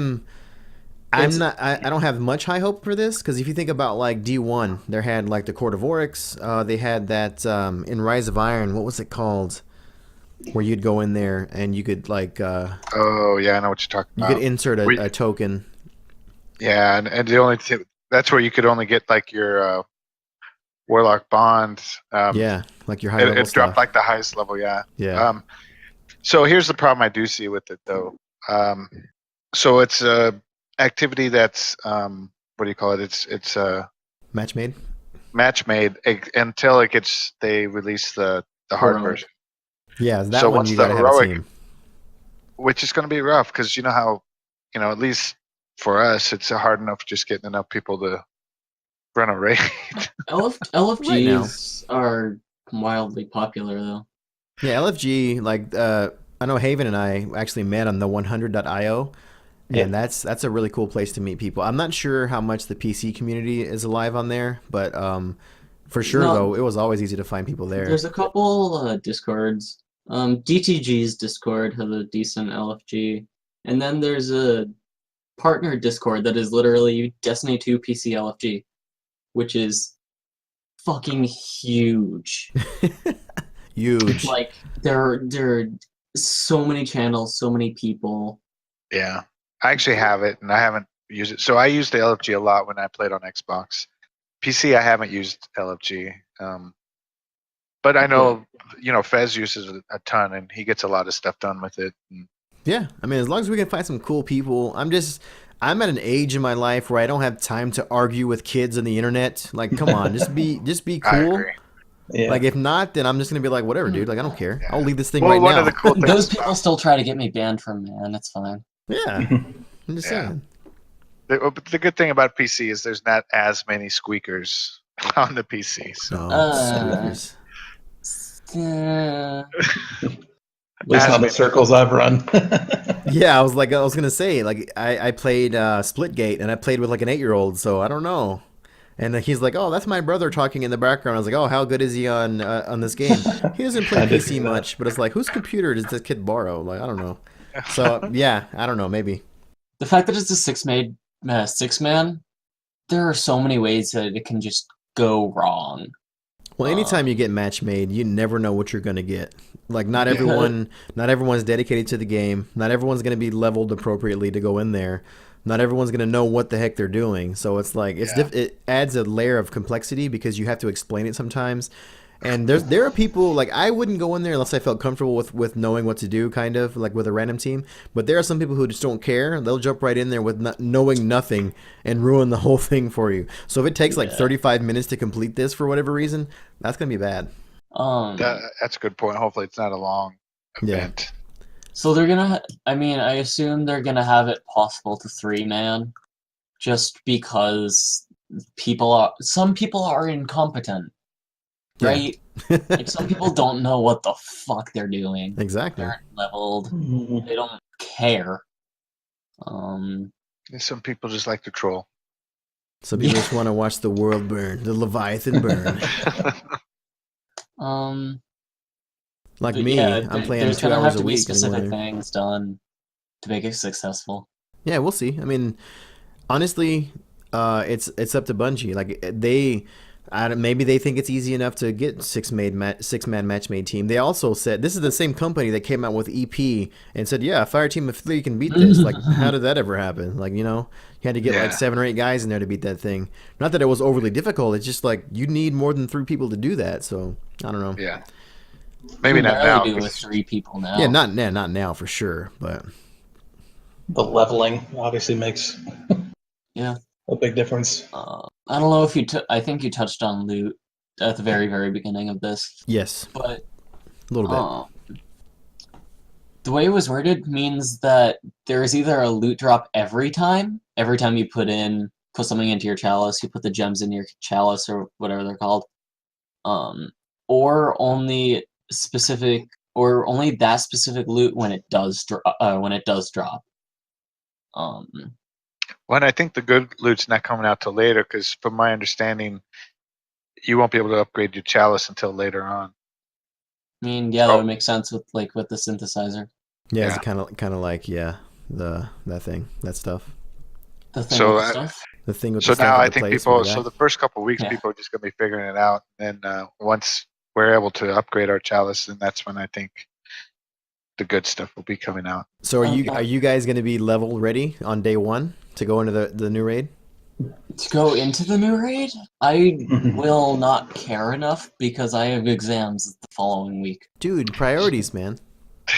don't have much high hope for this, because if you think about like D1, they had like the Court of Oryx. They had that in Rise of Iron. What was it called? Where you'd go in there and you could like. Oh yeah, I know what you're talking about. You could insert a token. Yeah, and the only thing that's where you could only get like your Warlock Bond. Yeah, like your high level it stuff. dropped like the highest level. Yeah. Yeah. So here's the problem I do see with it though. So it's a activity that's what do you call it? It's match made. Match made until they release the hard version. Yeah, that so one once you the gotta have a heroic, team. which is going to be rough because you know how, at least for us, it's hard enough just getting enough people to run a raid. LFGs are wildly popular though. Yeah, LFG, like I know Haven and I actually met on the 100.io, and that's a really cool place to meet people. I'm not sure how much the PC community is alive on there, but for sure though, it was always easy to find people there. There's a couple Discords. DTG's Discord has a decent LFG, and then there's a partner Discord that is literally Destiny 2 PC LFG, which is fucking huge. Huge. Like there are so many channels, so many people. Yeah, I actually have it, and I haven't used it. So I used the LFG a lot when I played on Xbox. PC, I haven't used LFG, but I know Fez uses it a ton, and he gets a lot of stuff done with it. Yeah, I mean, as long as we can find some cool people, I'm at an age in my life where I don't have time to argue with kids on the internet. Like, come on, just be cool. Yeah. Like, if not, then I'm just gonna be like, whatever, dude. Like, I don't care. Yeah. I'll leave this thing Well, right one now. of the cool things Those people still try to get me banned from Man. It's fine. Yeah, I'm just saying. The good thing about PC is there's not as many squeakers on the PC. So. Squeakers. At least not the circles I've run. Yeah, I was gonna say, like, I played Splitgate, and I played with like an 8-year-old, so I don't know. And he's like, "Oh, that's my brother talking in the background." I was like, "Oh, how good is he on this game?" He doesn't play I did PC hear that. much, but it's like, whose computer does this kid borrow? Like, I don't know. So yeah, I don't know. Maybe. The fact that it's a six man, there are so many ways that it can just go wrong. Well, anytime you get match made, you never know what you're gonna get. Like, not Yeah. everyone's dedicated to the game. Not everyone's gonna be leveled appropriately to go in there. Not everyone's gonna know what the heck they're doing. So it's like Yeah. it adds a layer of complexity because you have to explain it sometimes. And there are people like I wouldn't go in there unless I felt comfortable with knowing what to do, kind of like with a random team. But there are some people who just don't care. They'll jump right in there with knowing nothing and ruin the whole thing for you. So if it takes like Yeah. 35 minutes to complete this for whatever reason, that's gonna be bad. That's a good point. Hopefully, it's not a long Yeah. event. So they're gonna. I mean, I assume they're gonna have it possible to 3-man, just because some people are incompetent, Yeah. right? Like some people don't know what the fuck they're doing. Exactly. They aren't leveled. Mhm. They don't care. Some people just like to troll. Some people Yeah. just want to watch the world burn, the Leviathan burn. Like But me, yeah, I'm playing there's 2 gonna hours have a to be week. And specific going, things done to make it successful. yeah, we'll see. I mean, honestly, it's up to Bungie. Like maybe they think it's easy enough to get six-man match made team. They also said this is the same company that came out with EP and said, yeah, a fire team of 3 can beat this. Like, how did that ever happen? Like, you had to get like Yeah. 7 or 8 guys in there to beat that thing. Not that it was overly difficult. It's just like you need more than 3 people to do that. So I don't know. Yeah. Maybe You not barely now. do with 'cause- 3 people now. Yeah, not now for sure, but The leveling obviously makes Yeah. a big difference. I don't know if I think you touched on loot at the very, very beginning of this, yes, but a little bit. the way it was worded means that there is either a loot drop every time you put something into your chalice, you put the gems in your chalice or whatever they're called, or only that specific loot when it does drop. Well, I think the good loot's not coming out till later because, from my understanding, you won't be able to upgrade your chalice until later on. I mean, yeah, that would make sense with the synthesizer. Yeah, Yeah. it's kind of like that stuff. The thing So, with the stuff. The thing with So the stuff now with I the think place people. with the So guy. the first couple of weeks, Yeah. people are just gonna be figuring it out, and once we're able to upgrade our chalice, then that's when I think the good stuff will be coming out. So are you guys going to be level ready on day 1 to go into the new raid? To go into the new raid, I will not care enough because I have exams the following week. Dude, priorities, man.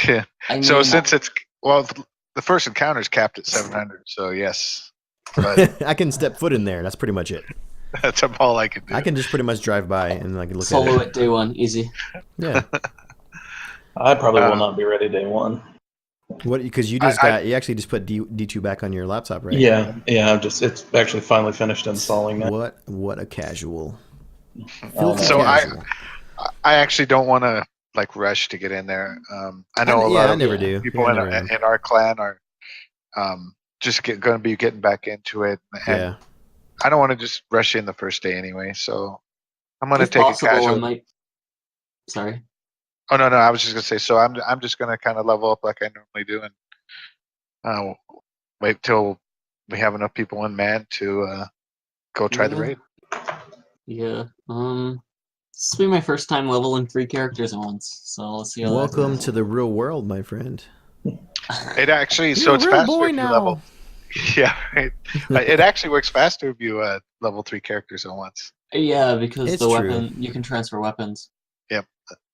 Yeah. I mean, So since the first encounter is capped at 700, so yes, but I can step foot in there. That's pretty much it. that's all I can do. I can just pretty much drive by and like look solo at it. it day 1, easy. Yeah. I probably will not be ready day 1. What? Because you actually just put D2 back on your laptop, right? Yeah. It's actually finally finished installing now. What a casual. So Casual. I actually don't want to rush to get in there. I know a lot of never do. people Yeah, in, I never am. in our clan are just going to be getting back into it, and Yeah. I don't want to just rush in the first day anyway. So I'm going to If take possible, it casual. I might. Sorry. Oh no, I was just going to say. So I'm just going to kind of level up like I normally do, and wait till we have enough in man to go try the Yeah. raid. Yeah. This will be my first time leveling 3 characters at once, so let's see how that Welcome goes. to the real world, my friend. It actually You're it's a real faster boy if you now. level. Yeah, right. It actually works faster if you level 3 characters at once. Yeah, because It's the true. weapon you can transfer weapons. Yep.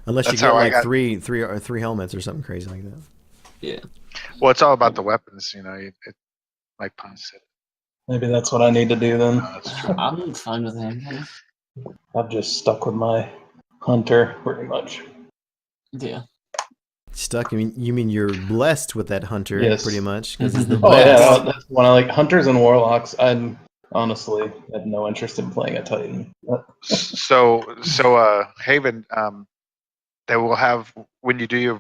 Unless you That's get how I like got- three helmets or something crazy like that. Yeah. Well, it's all about the weapons, like Pun said. Maybe that's what I need to do then. That's true. I'm fine with anything. I've just stuck with my hunter pretty much. Yeah. Stuck. You mean you're blessed with that hunter, Yes. pretty much, because he's the Oh best. yeah, that's when I like hunters and warlocks. I honestly had no interest in playing a titan. So Haven, they will have when you do your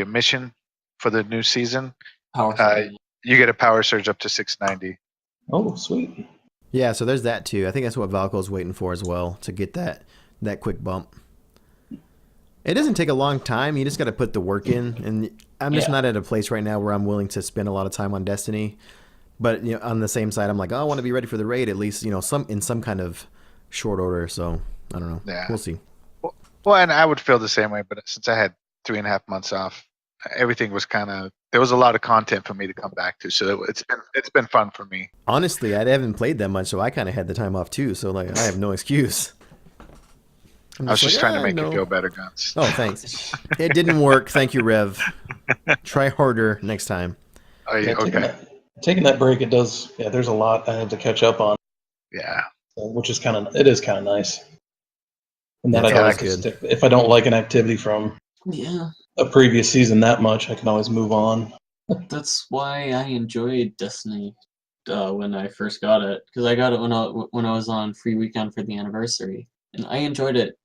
mission for the new season, Power. you get a power surge up to 690. Oh, sweet. Yeah, so there's that too. I think that's what Valko's waiting for as well, to get that quick bump. It doesn't take a long time. You just got to put the work in, and I'm just not at a place right now where I'm willing to spend a lot of time on Destiny. But on the same side, I'm like, oh, I want to be ready for the raid at least, some kind of short order. So I don't know. Yeah. We'll see. Well, and I would feel the same way, but since I had 3.5 months off, everything was there was a lot of content for me to come back to. So it's been fun for me. Honestly, I haven't played that much, so I kind of had the time off too. So like, I have no excuse. I was just trying to make you feel better, Guns. Oh, thanks. It didn't work. Thank you, Rev. Try harder next time. Oh, yeah, okay. Taking that break, it does. Yeah, there's a lot I have to catch up on. Yeah. Which is kind of nice. And that That's I can stick. If I don't like an activity from a previous season that much, I can always move on. That's why I enjoyed Destiny when I first got it, because I got it when I was on free weekend for the anniversary, and I enjoyed it.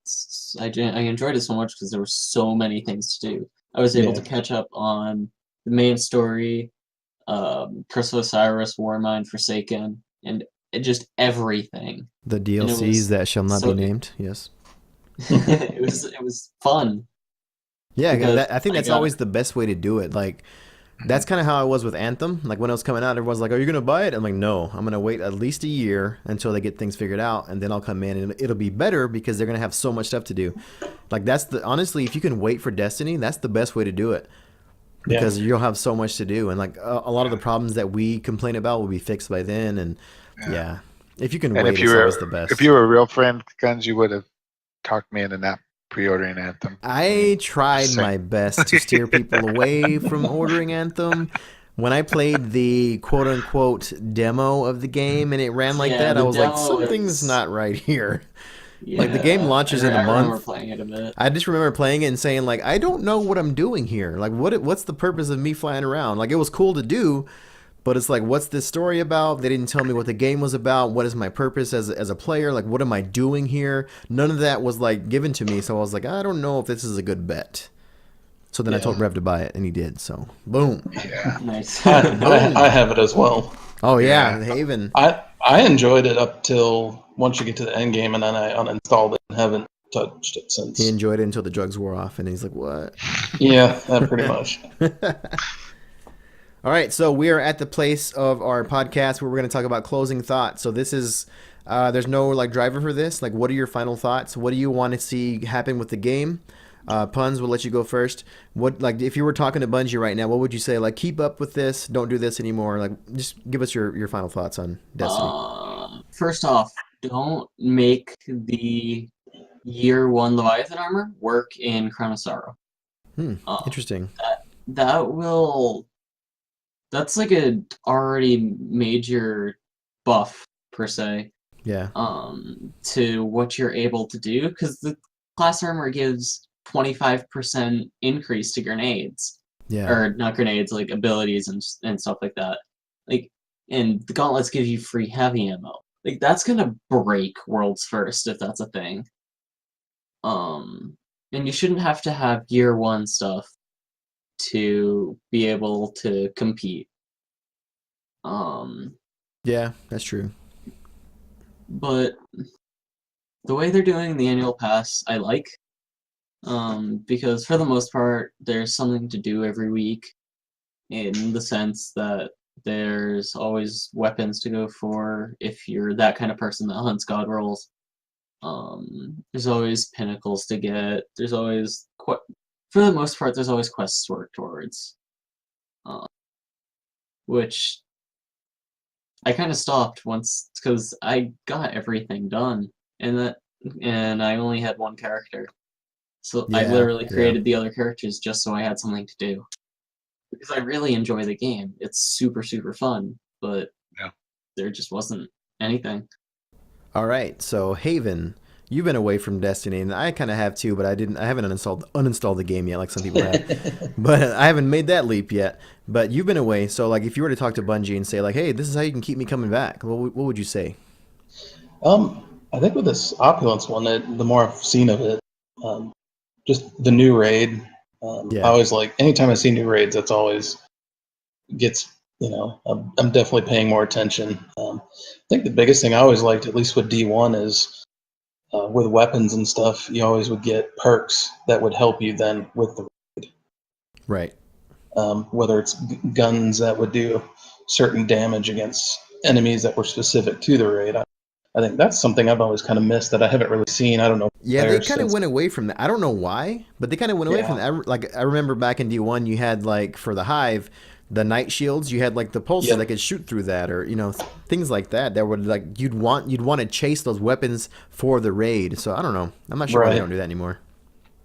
I enjoyed it so much because there were so many things to do. I was able to catch up on the main story, Curse of Osiris, Warmind, Forsaken, and just everything. The DLCs that shall not be named. Yes. it was fun. Yeah, I think that's always the best way to do it. Like, that's kind of how I was with Anthem. Like, when it was coming out, everyone's like, are you going to buy it? I'm like, no, I'm going to wait at least a year until they get things figured out, and then I'll come in, and it'll be better because they're going to have so much stuff to do. Like, honestly, if you can wait for Destiny, that's the best way to do it. Because you'll have so much to do, and like a lot of the problems that we complain about will be fixed by then, and if you can wait, it's always the best. If you were a real friend, Guns, you would have talked me into not pre-ordering Anthem. I tried my best to steer people away from ordering Anthem. When I played the quote-unquote demo of the game and it ran like that, I was like, something's not right here. Yeah, like, the game launches in a month. I remember playing it a bit. I just remember playing it and saying, like, I don't know what I'm doing here. Like, what's the purpose of me flying around? Like, it was cool to do, but it's like, what's this story about? They didn't tell me what the game was about. What is my purpose as a player? Like, what am I doing here? None of that was, like, given to me, so I was like, I don't know if this is a good bet. So then I told Rev to buy it, and he did, so boom. Yeah. Nice. I have it as well. Oh, yeah, Haven. I enjoyed it up till once you get to the end game, and then I uninstalled it and haven't touched it since. He enjoyed it until the drugs wore off, and he's like, what? Yeah, pretty much. All right, so we are at the place of our podcast where we're going to talk about closing thoughts. So this is, there's no like driver for this. Like, what are your final thoughts? What do you want to see happen with the game? Puns, we'll let you go first. What, like, if you were talking to Bungie right now, what would you say? Like, keep up with this. Don't do this anymore. Like, just give us your final thoughts on Destiny. First off, don't make the year 1 Leviathan armor work in Crown of Sorrow. Interesting. That's like a already major buff per se. Yeah. To what you're able to do, because the class armor gives 25% increase to grenades. Yeah. Or not grenades, like abilities and stuff like that. Like, and the gauntlets give you free heavy ammo. Like, that's gonna break world's first if that's a thing. And you shouldn't have to have year 1 stuff to be able to compete. Yeah, that's true. But the way they're doing the annual pass, I like. Because for the most part, there's something to do every week, in the sense that there's always weapons to go for if you're that kind of person that hunts god rolls. There's always pinnacles to get. There's always, for the most part, there's always quests to work towards. Which I kind of stopped once because I got everything done, and I only had 1 character. So I literally created the other characters just so I had something to do. Because I really enjoy the game. It's super, super fun, but there just wasn't anything. All right, so Haven, you've been away from Destiny, and I kind of have too, but I haven't uninstalled the game yet, like some people have. But I haven't made that leap yet. But you've been away, so like if you were to talk to Bungie and say like, hey, this is how you can keep me coming back, what would you say? I think with this Opulence one, the more I've seen of it, just the new raid. I always like, anytime I see new raids, that's always gets I'm definitely paying more attention. I think the biggest thing I always liked, at least with D1, is with weapons and stuff, you always would get perks that would help you then with the raid. Right. Whether it's guns that would do certain damage against enemies that were specific to the raid. I think that's something I've always kind of missed that I haven't really seen. I don't know. Yeah, they kind of went away from that. I don't know why, but they kind of went away from that. I remember back in D1, you had like for the Hive, the night shields. You had like the pulses that could shoot through that, or things like that. That would like you'd want to chase those weapons for the raid. So I don't know. I'm not sure why they don't do that anymore.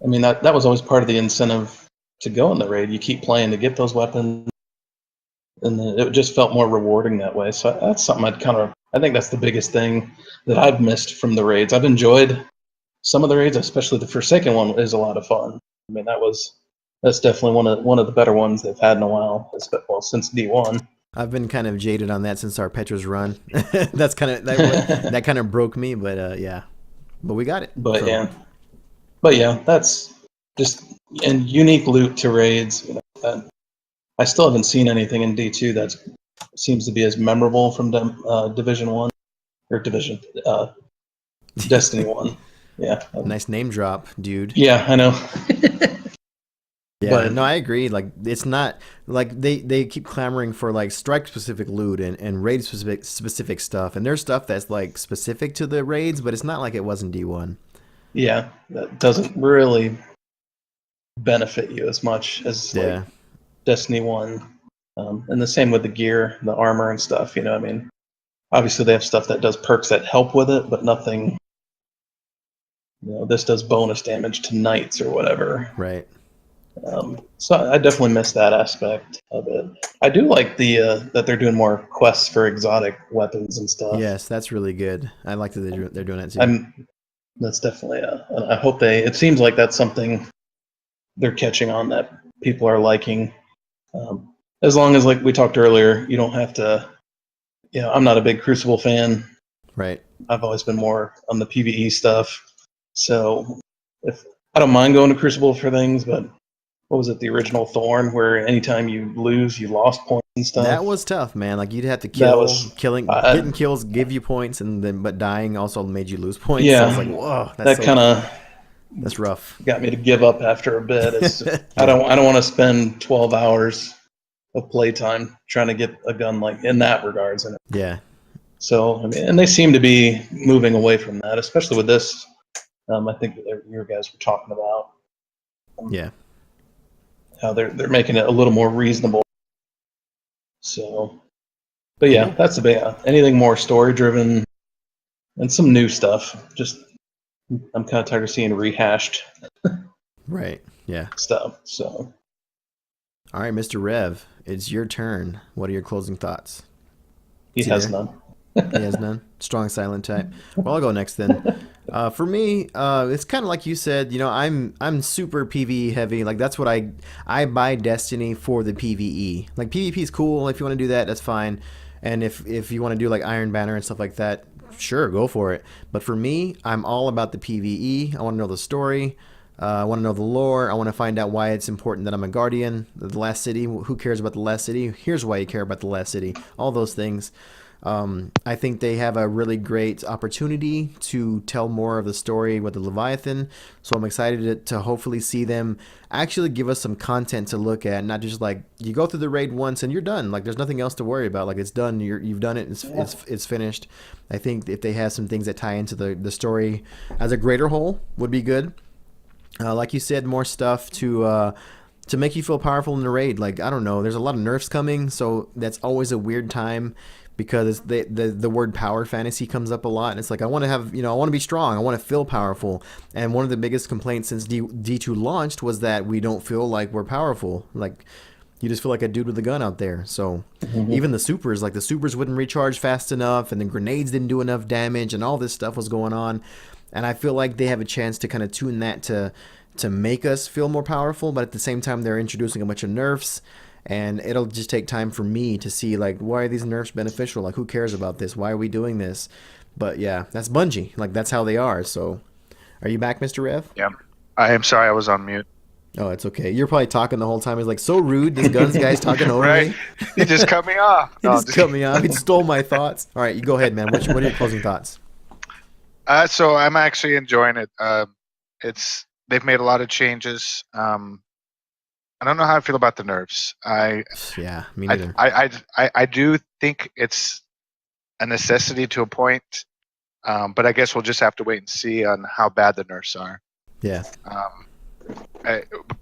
I mean that was always part of the incentive to go in the raid. You keep playing to get those weapons, and it just felt more rewarding that way. So that's something I think that's the biggest thing that I've missed from the raids. I've enjoyed some of the raids, especially the Forsaken one is a lot of fun. I mean, that's definitely one of the better ones they've had in a while, since D1. I've been kind of jaded on that since our Petra's run. That's kind of that kind of broke me, but yeah. But we got it. But yeah, that's just and unique loot to raids. I still haven't seen anything in D2 that seems to be as memorable from Division 1 or Destiny 1. Yeah. Nice name drop, dude. Yeah, I know. Yeah, no, I agree. Like, it's not like they keep clamoring for like strike specific loot and raid specific stuff, and there's stuff that's like specific to the raids, but it's not like it was in D1. Yeah, that doesn't really benefit you as much as like Destiny 1. And the same with the gear, the armor and stuff. I mean, obviously they have stuff that does perks that help with it, but nothing. This does bonus damage to knights or whatever. Right. So I definitely miss that aspect of it. I do like that they're doing more quests for exotic weapons and stuff. Yes, that's really good. I like that they're doing that too. That's definitely I hope it seems like that's something they're catching on that people are liking. As long as, like we talked earlier, you don't have to. I'm not a big Crucible fan. Right. I've always been more on the PvE stuff. So if I don't mind going to Crucible for things, but what was it, the original Thorn, where anytime you lose, you lost points and stuff? That was tough, man. Like you'd have to getting kills give you points, but dying also made you lose points. Yeah, so I was like, whoa, that's rough. Got me to give up after a bit. I don't want to spend 12 hours of playtime trying to get a gun like in that regards. Yeah. So I mean, and they seem to be moving away from that, especially with this. I think that your guys were talking about. How they're making it a little more reasonable. So, but yeah, that's a big. Anything more story driven, and some new stuff. Just I'm kind of tired of seeing rehashed. Right. Yeah. Stuff. So. All right, Mr. Rev, it's your turn. What are your closing thoughts? He has none. He has none. Strong silent type. Well, I'll go next then. For me, it's kind of like you said. I'm super PvE heavy. Like that's what I buy Destiny for the PvE. Like PvP is cool. If you want to do that, that's fine. And if you want to do like Iron Banner and stuff like that, sure, go for it. But for me, I'm all about the PvE. I want to know the story. I want to know the lore. I want to find out why it's important that I'm a guardian. The last city. Who cares about the last city? Here's why you care about the last city. All those things. I think they have a really great opportunity to tell more of the story with the Leviathan. So I'm excited to hopefully see them actually give us some content to look at, not just like you go through the raid once and you're done. Like there's nothing else to worry about. Like it's done. You've done it. It's finished. I think if they have some things that tie into the story as a greater whole would be good. Like you said, more stuff to make you feel powerful in the raid. Like, I don't know, there's a lot of nerfs coming, so that's always a weird time because the word power fantasy comes up a lot, and it's like I want to be strong, I want to feel powerful. And one of the biggest complaints since D2 launched was that we don't feel like we're powerful. Like, you just feel like a dude with a gun out there. So even the supers wouldn't recharge fast enough, and the grenades didn't do enough damage, and all this stuff was going on. And I feel like they have a chance to kind of tune that to make us feel more powerful, but at the same time they're introducing a bunch of nerfs, and it'll just take time for me to see like, why are these nerfs beneficial? Like, who cares about this? Why are we doing this? But yeah, that's Bungie. Like, that's how they are. So are you back, Mr. Rev? Yeah. I am sorry, I was on mute. Oh, it's okay. You're probably talking the whole time. He's like, so rude. This guns guy's talking over Right? me. He just cut me off. He No, just cut me off. He stole my thoughts. All right, you go ahead, man. What are your closing thoughts? So I'm actually enjoying it. They've made a lot of changes. I don't know how I feel about the nerfs. Yeah, me I, neither. I do think it's a necessity to a point, but I guess we'll just have to wait and see on how bad the nerfs are. Yeah.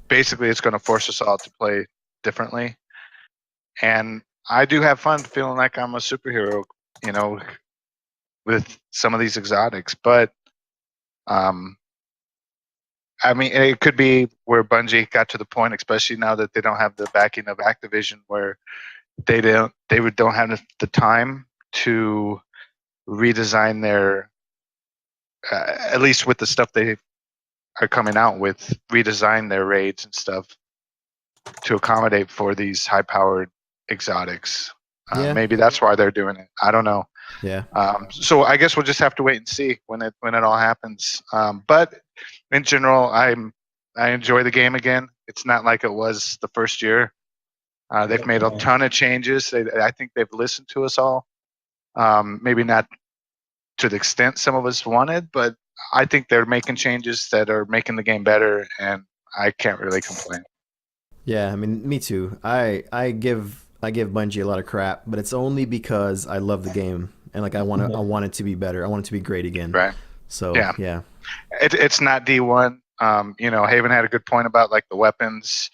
Basically, it's going to force us all to play differently, and I do have fun feeling like I'm a superhero, you know, with some of these exotics. But I mean, it could be where Bungie got to the point, especially now that they don't have the backing of Activision, where they don't have the time to redesign their, at least with the stuff they are coming out with, redesign their raids and stuff to accommodate for these high-powered exotics. Yeah. Maybe that's why they're doing it. I don't know. Yeah. So I guess we'll just have to wait and see when it all happens. But in general, I enjoy the game again. It's not like it was the first year. They've made a ton of changes. I think they've listened to us all. Maybe not to the extent some of us wanted, but I think they're making changes that are making the game better, and I can't really complain. Yeah, I mean, me too. I give Bungie a lot of crap, but it's only because I love the game and like I want it to be better. I want it to be great again. Right. So yeah. It's not D1. Haven had a good point about like the weapons.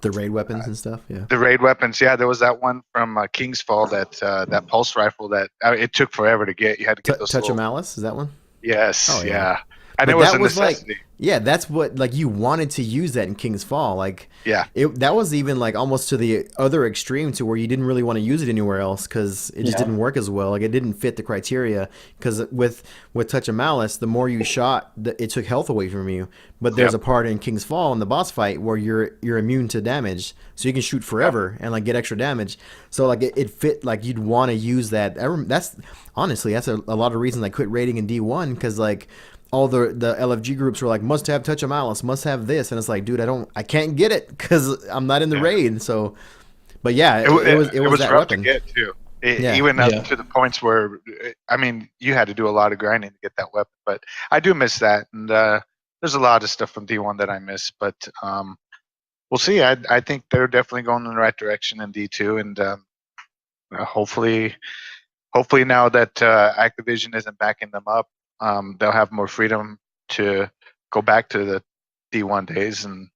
The raid weapons and stuff. Yeah. The raid weapons. Yeah, there was that one from King's Fall, that pulse rifle that it took forever to get. You had to get those. Touch of Malice, is that one? Yes. Oh, yeah. And but it was that a was necessity. like, yeah, that's what, like, you wanted to use that in King's Fall. Like, yeah, that was even like almost to the other extreme, to where you didn't really want to use it anywhere else because it just didn't work as well. Like, it didn't fit the criteria. Because with Touch of Malice, the more you shot, it took health away from you. But there's a part in King's Fall in the boss fight where you're immune to damage, so you can shoot forever and like get extra damage. So like it fit, like you'd want to use that. That's honestly, that's a lot of reasons I quit raiding in D1, because like all the LFG groups were like, must have Touch of Malice, must have this, and it's like, dude, I can't get it because I'm not in the raid. So, but yeah, it was that rough weapon to get too. Even up to the points where, I mean, you had to do a lot of grinding to get that weapon. But I do miss that, and there's a lot of stuff from D1 that I miss. But we'll see. I think they're definitely going in the right direction in D2, and hopefully now that Activision isn't backing them up, they'll have more freedom to go back to the D1 days and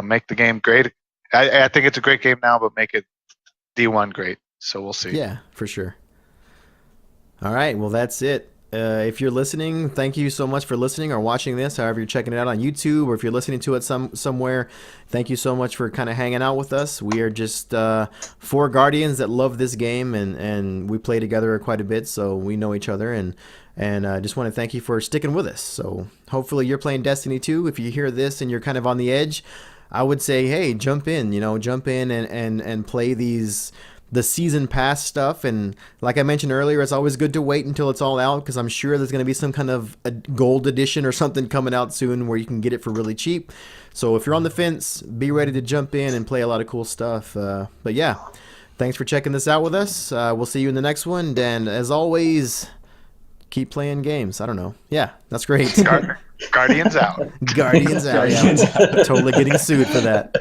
make the game great. I think it's a great game now, but make it D1 great. So we'll see. Yeah, for sure. All right, well, that's it. If you're listening, thank you so much for listening or watching this, however you're checking it out on YouTube, or if you're listening to it somewhere, thank you so much for kind of hanging out with us. We are just four Guardians that love this game, and we play together quite a bit, so we know each other, and I just want to thank you for sticking with us. So hopefully you're playing Destiny 2. If you hear this and you're kind of on the edge, I would say, hey, jump in and play the season pass stuff. And like I mentioned earlier, it's always good to wait until it's all out, because I'm sure there's going to be some kind of a gold edition or something coming out soon where you can get it for really cheap. So if you're on the fence, be ready to jump in and play a lot of cool stuff. But yeah, thanks for checking this out with us. We'll see you in the next one. And as always, keep playing games. I don't know. Yeah, that's great. Guardians out. Guardians out. Yeah, totally getting sued for that.